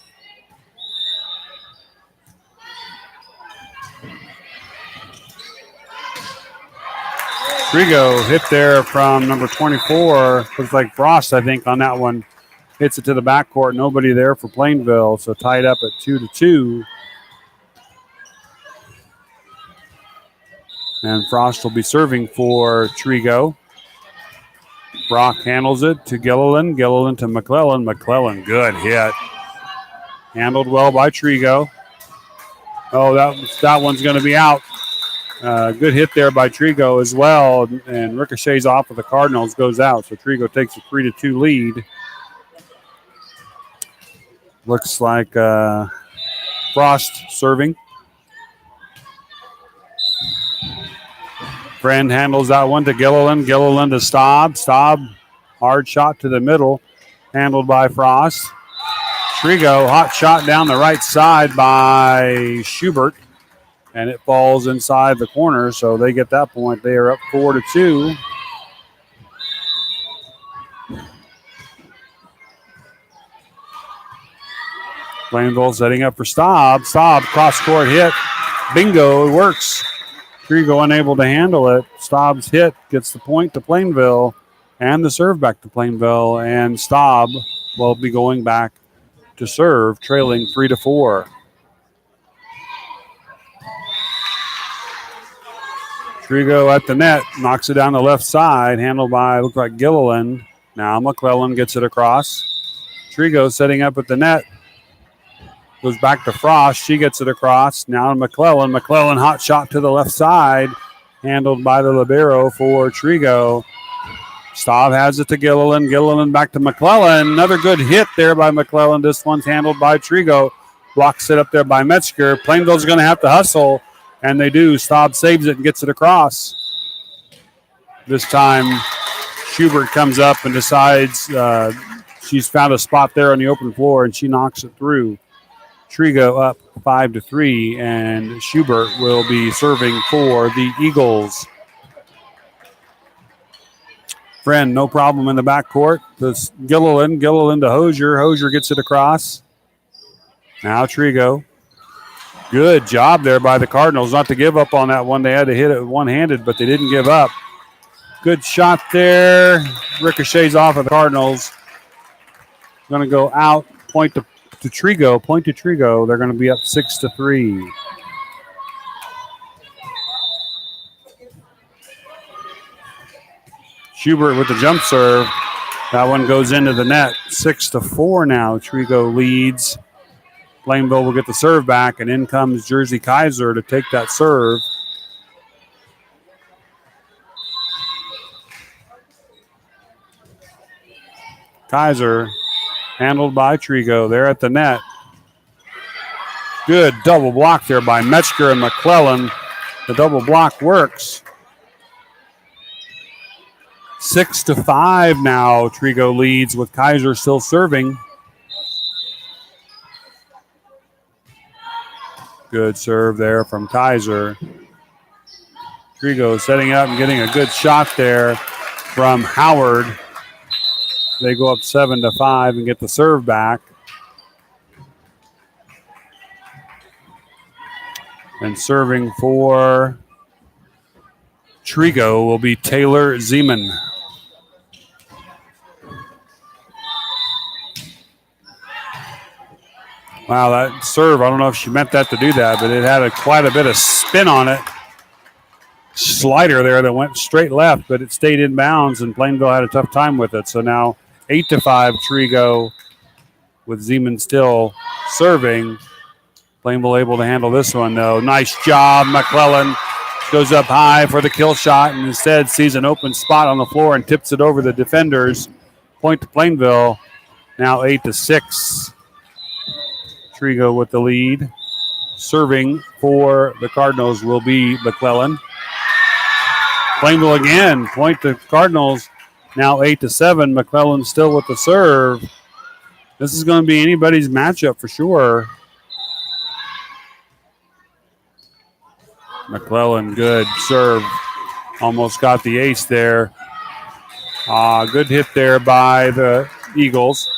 Trego hit there from number 24. Looks like Frost, I think, on that one. Hits it to the backcourt. Nobody there for Plainville, so tied up at 2-2. And Frost will be serving for Trego. Brock handles it to Gilliland. Gilliland to McClellan. McClellan, good hit. Handled well by Trego. Oh, that one's going to be out. Good hit there by Trego as well, and ricochets off of the Cardinals, goes out. So Trego takes a 3-2 lead. Looks like Frost serving. Friend handles that one to Gilliland. Gilliland to Staub. Staub, hard shot to the middle, handled by Frost. Trego, hot shot down the right side by Schubert, and it falls inside the corner, so they get that point. They are up 4-2. Plainville setting up for Staub. Staub, cross-court hit. Bingo, it works. Trego unable to handle it. Staub's hit gets the point to Plainville and the serve back to Plainville, and Staub will be going back to serve, trailing 3-4. Trego at the net, knocks it down the left side, handled by, looks like Gilliland. Now McClellan gets it across. Trego setting up at the net. Goes back to Frost. She gets it across. Now McClellan. McClellan, hot shot to the left side, handled by the libero for Trego. Staub has it to Gilliland. Gilliland back to McClellan. Another good hit there by McClellan. This one's handled by Trego. Blocks it up there by Metzger. Plainville's going to have to hustle, and they do. Staub saves it and gets it across. This time, Schubert comes up and decides she's found a spot there on the open floor, and she knocks it through. Trego up 5-3, and Schubert will be serving for the Eagles. Friend, no problem in the backcourt. This Gilliland to Hosier. Hosier gets it across. Now Trego. Good job there by the Cardinals not to give up on that one. They had to hit it one-handed, but they didn't give up. Good shot there. Ricochets off of the Cardinals. Going to go out. Point to Trego. Point to Trego. They're going to be up 6-3. Schubert with the jump serve. That one goes into the net. 6-4 now. Trego leads. Plainville will get the serve back, and in comes Jersey Kaiser to take that serve. Kaiser, handled by Trego. There at the net. Good double block there by Metzger and McClellan. The double block works. 6-5 now. Trego leads with Kaiser still serving. Good serve there from Kaiser. Trego setting up and getting a good shot there from Howard. They go up 7-5 and get the serve back. And serving for Trego will be Taylor Zeman. Wow, that serve, I don't know if she meant that to do that, but it had quite a bit of spin on it. Slider there that went straight left, but it stayed in bounds, and Plainville had a tough time with it. So now 8-5 Trego with Zeman still serving. Plainville able to handle this one, though. Nice job. McClellan goes up high for the kill shot and instead sees an open spot on the floor and tips it over the defenders. Point to Plainville. Now 8-6. Trego with the lead. Serving for the Cardinals will be McClellan. Plainville again. Point to Cardinals. Now 8-7. McClellan still with the serve. This is going to be anybody's matchup for sure. McClellan, good serve. Almost got the ace there. Good hit there by the Eagles.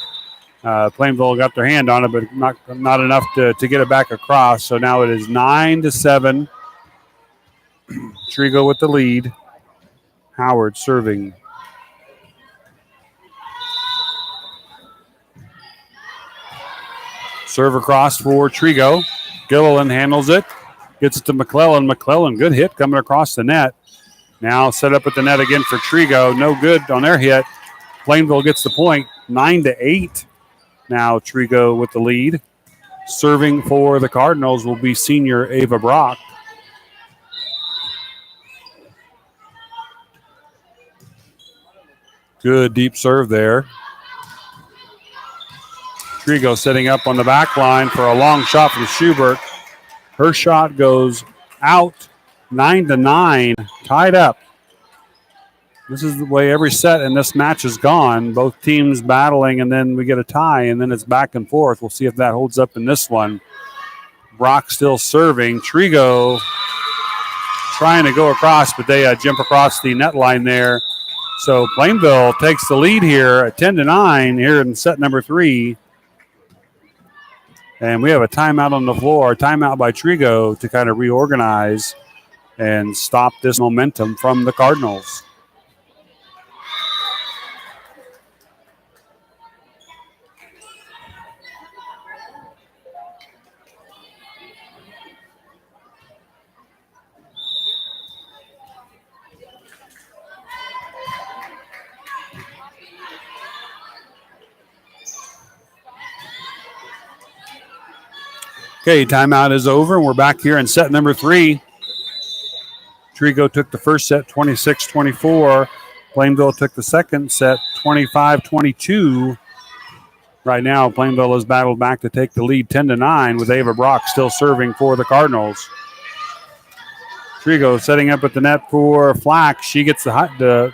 Plainville got their hand on it, but not enough to get it back across. So now it is 9-7. Trego with the lead. Howard serving. Serve across for Trego. Gilliland handles it. Gets it to McClellan. McClellan, good hit coming across the net. Now set up at the net again for Trego. No good on their hit. Plainville gets the point. 9-8. Now Trego with the lead. Serving for the Cardinals will be senior Ava Brock. Good deep serve there. Trego setting up on the back line for a long shot from Schubert. Her shot goes out. 9-9. Tied up. This is the way every set in this match is gone. Both teams battling, and then we get a tie, and then it's back and forth. We'll see if that holds up in this one. Brock still serving. Trego trying to go across, but they jump across the net line there. So Plainville takes the lead here at 10-9 here in set number 3. And we have a timeout on the floor, timeout by Trego to kind of reorganize and stop this momentum from the Cardinals. Okay, timeout is over, and we're back here in set number 3. Trego took the first set 26-24. Plainville took the second set 25-22. Right now, Plainville has battled back to take the lead 10-9 with Ava Brock still serving for the Cardinals. Trego setting up at the net for Flack. She gets the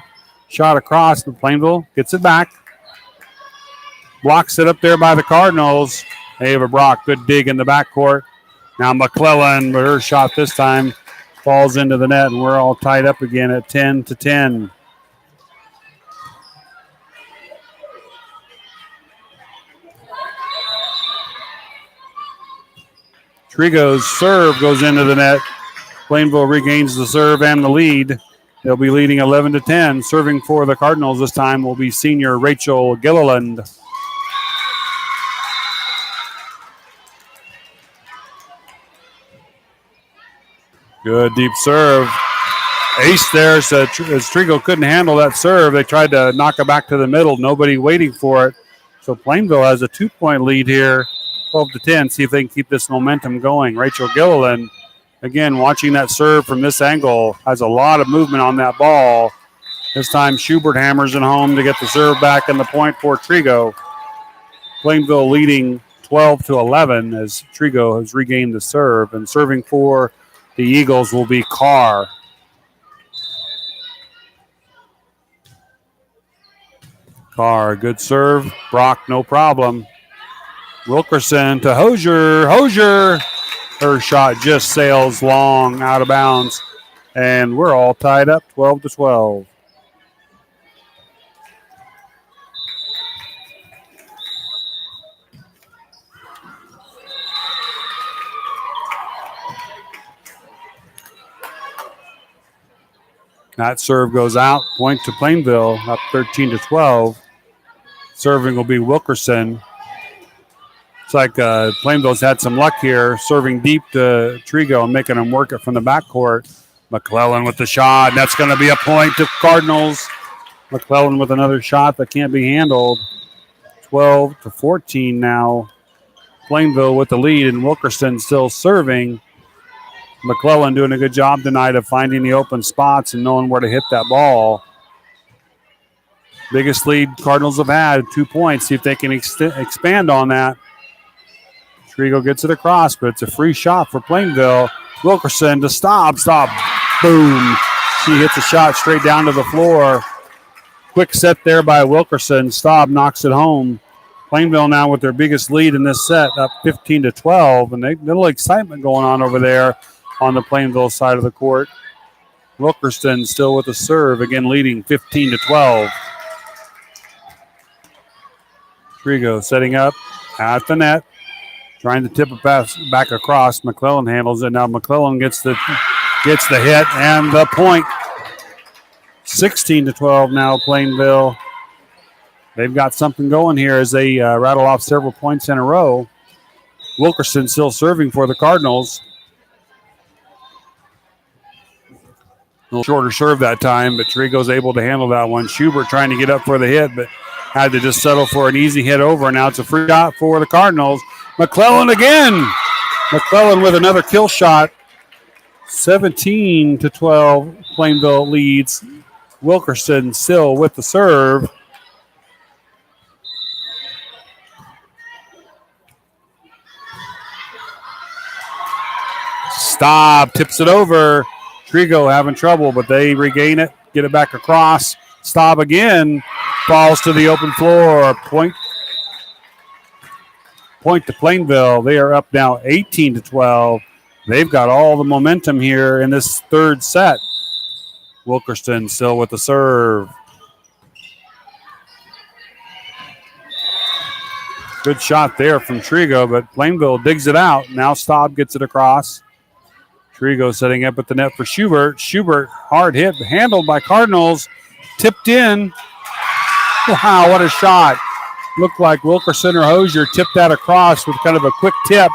shot across, but Plainville gets it back. Blocks it up there by the Cardinals. Ava Brock, good dig in the backcourt. Now McClellan, but her shot this time falls into the net, and we're all tied up again at 10-10. Trego's serve goes into the net. Plainville regains the serve and the lead. They'll be leading 11-10. Serving for the Cardinals this time will be senior Rachel Gilliland. Good deep serve. Ace there, so as Trego couldn't handle that serve, they tried to knock it back to the middle. Nobody waiting for it. So Plainville has a 2-point lead here, 12-10. See if they can keep this momentum going. Rachel Gilliland, again, watching that serve from this angle, has a lot of movement on that ball. This time Schubert hammers it home to get the serve back and the point for Trego. Plainville leading 12-11 as Trego has regained the serve. And serving for the Eagles will be Carr. Carr, good serve. Brock, no problem. Wilkerson to Hosier. Hosier! Her shot just sails long out of bounds. And we're all tied up 12-12. That serve goes out. Point to Plainville, up 13-12. Serving will be Wilkerson. It's like Plainville's had some luck here, serving deep to Trego and making them work it from the backcourt. McClellan with the shot. That's going to be a point to Cardinals. McClellan with another shot that can't be handled. 12-14 now. Plainville with the lead, and Wilkerson still serving. McClellan doing a good job tonight of finding the open spots and knowing where to hit that ball. Biggest lead Cardinals have had, 2 points. See if they can expand on that. Trego gets it across, but it's a free shot for Plainville. Wilkerson to stop. Boom. She hits a shot straight down to the floor. Quick set there by Wilkerson. Staub knocks it home. Plainville now with their biggest lead in this set, up 15-12, and a little excitement going on over there on the Plainville side of the court. Wilkerson still with the serve, again leading 15-12. Trego setting up at the net, trying to tip a pass back across. McClellan handles it. Now McClellan gets the hit and the point. 16-12 now, Plainville. They've got something going here as they rattle off several points in a row. Wilkerson still serving for the Cardinals. A little shorter serve that time, but Trego's able to handle that one. Schubert trying to get up for the hit, but had to just settle for an easy hit over. Now it's a free shot for the Cardinals. McClellan again. McClellan with another kill shot. 17-12, Plainville leads. Wilkerson still with the serve. Staub tips it over. Trego having trouble, but they regain it, get it back across. Staub again, falls to the open floor. Point to Plainville. They are up now 18-12. They've got all the momentum here in this third set. Wilkerson still with the serve. Good shot there from Trego, but Plainville digs it out. Now Staub gets it across. Trego setting up at the net for Schubert. Schubert, hard hit, handled by Cardinals. Tipped in. Wow, what a shot. Looked like Wilkerson or Hosier tipped that across with kind of a quick tip.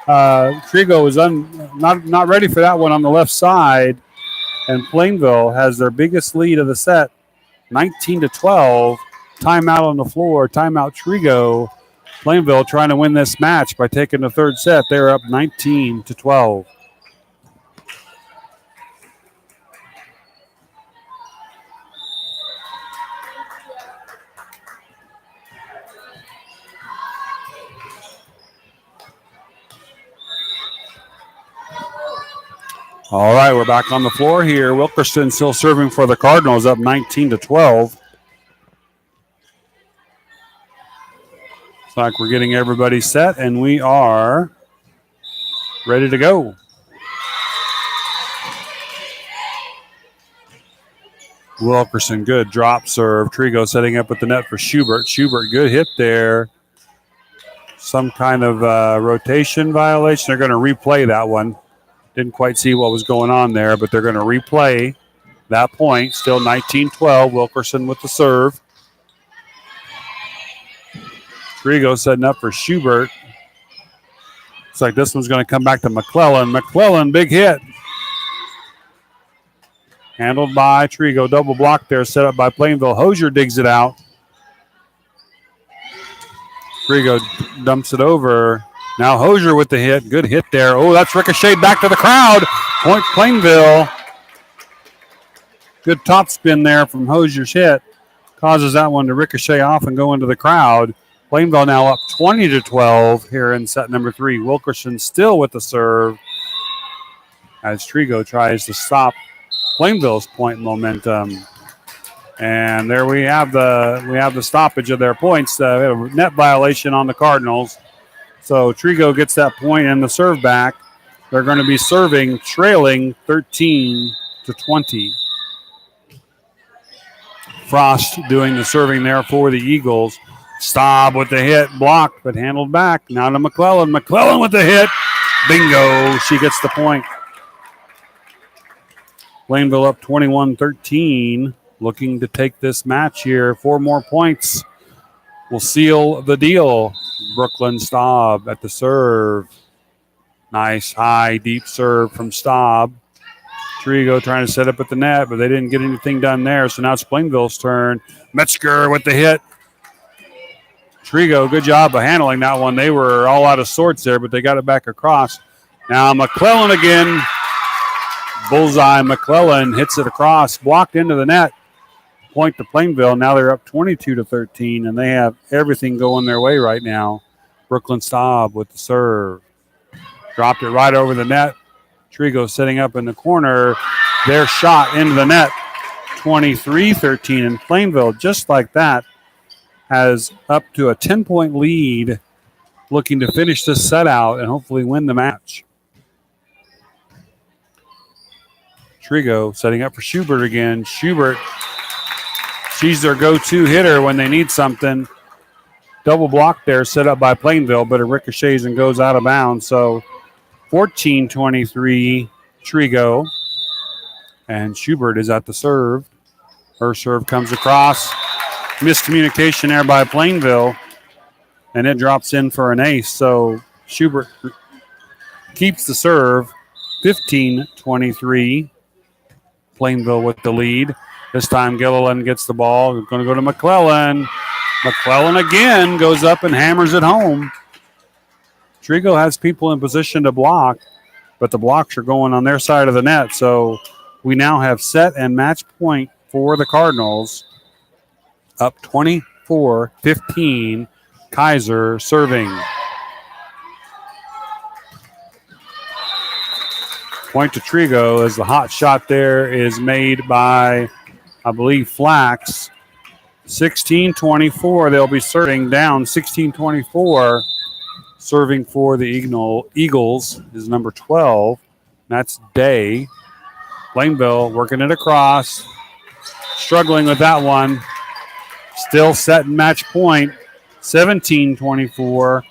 Trego was not ready for that one on the left side. And Plainville has their biggest lead of the set, 19-12. Timeout on the floor, timeout Trego. Plainville trying to win this match by taking the third set. They're up 19-12. All right, we're back on the floor here. Wilkerson still serving for the Cardinals, up 19-12. Looks like we're getting everybody set, and we are ready to go. Wilkerson, good drop serve. Trego setting up at the net for Schubert. Schubert, good hit there. Some kind of rotation violation. They're going to replay that one. Didn't quite see what was going on there, but they're going to replay that point. Still 19-12. Wilkerson with the serve. Trego setting up for Schubert. Looks like this one's going to come back to McClellan. McClellan, big hit. Handled by Trego. Double block there, set up by Plainville. Hosier digs it out. Trego dumps it over. Now Hosier with the hit. Good hit there. Oh, that's ricocheted back to the crowd. Point Plainville. Good topspin there from Hosier's hit. Causes that one to ricochet off and go into the crowd. Plainville now up 20-12 here in set number 3. Wilkerson still with the serve as Trego tries to stop Plainville's point momentum. And there we have the stoppage of their points. We have a net violation on the Cardinals. So Trego gets that point and the serve back. They're going to be serving, trailing 13-20. Frost doing the serving there for the Eagles. Staub with the hit, blocked, but handled back. Now to McClellan. McClellan with the hit. Bingo. She gets the point. Plainville up 21-13. Looking to take this match here. 4 more points will seal the deal. Brooklyn Staub at the serve. Nice high, deep serve from Staub. Trego trying to set up at the net, but they didn't get anything done there. So now it's Plainville's turn. Metzger with the hit. Trego, good job of handling that one. They were all out of sorts there, but they got it back across. Now McClellan again. Bullseye. McClellan hits it across, blocked into the net. Point to Plainville. Now they're up 22-13, and they have everything going their way right now. Brooklyn Staub with the serve. Dropped it right over the net. Trego setting up in the corner. Their shot into the net. 23-13. And Plainville, just like that, has up to a 10-point lead, looking to finish this set out and hopefully win the match. Trego setting up for Schubert again. Schubert, she's their go-to hitter when they need something. Double block there set up by Plainville, but it ricochets and goes out of bounds. So 14-23 Trego. And Schubert is at the serve. Her serve comes across. Miscommunication there by Plainville. And it drops in for an ace. So Schubert keeps the serve. 15-23. Plainville with the lead. This time Gilliland gets the ball. We're going to go to McClellan. McClellan again goes up and hammers it home. Trego has people in position to block, but the blocks are going on their side of the net. So we now have set and match point for the Cardinals. Up 24-15. Kaiser serving. Point to Trego as the hot shot there is made by, I believe, Flax. 16-24. They'll be serving down 16-24. Serving for the Eagles is number 12. That's Day. Plainville working it across. Struggling with that one. Still set and match point. 17-24.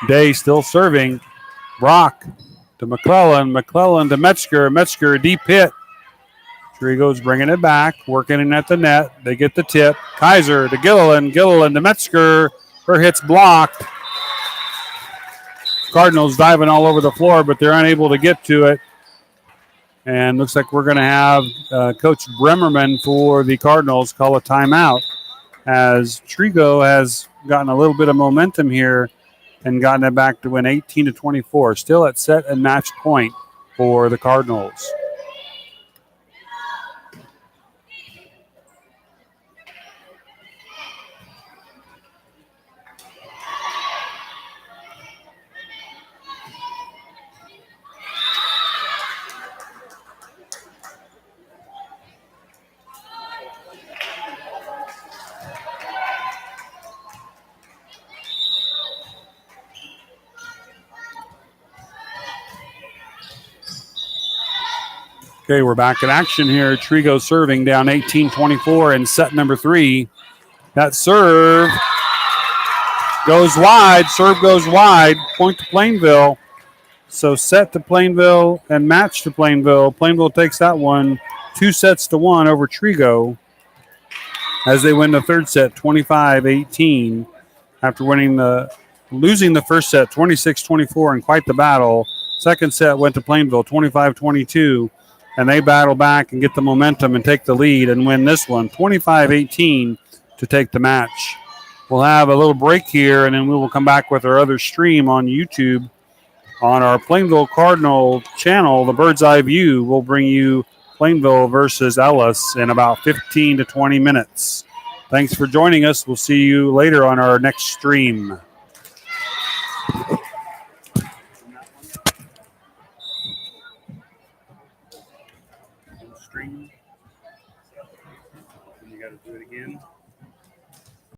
Day still serving. Brock to McClellan. McClellan to Metzger. Metzger, a deep hit. Trego's bringing it back, working it at the net. They get the tip. Kaiser to Gilliland. Gilliland to Metzger. Her hit's blocked. Cardinals diving all over the floor, but they're unable to get to it. And looks like we're going to have Coach Bremerman for the Cardinals call a timeout as Trego has gotten a little bit of momentum here and gotten it back to win 18-24. Still at set and match point for the Cardinals. Okay, we're back in action here. Trego serving down 18-24 in set number 3. That serve goes wide. Serve goes wide. Point to Plainville. So set to Plainville and match to Plainville. Plainville takes that one 2-1 over Trego as they win the third set 25-18 after losing the first set 26-24 in quite the battle. Second set went to Plainville 25-22. And they battle back and get the momentum and take the lead and win this one, 25-18 to take the match. We'll have a little break here, and then we will come back with our other stream on YouTube On our Plainville Cardinal channel, the Bird's Eye View will bring you Plainville versus Ellis in about 15 to 20 minutes. Thanks for joining us. We'll see you later on our next stream. Stream. You got to do it again.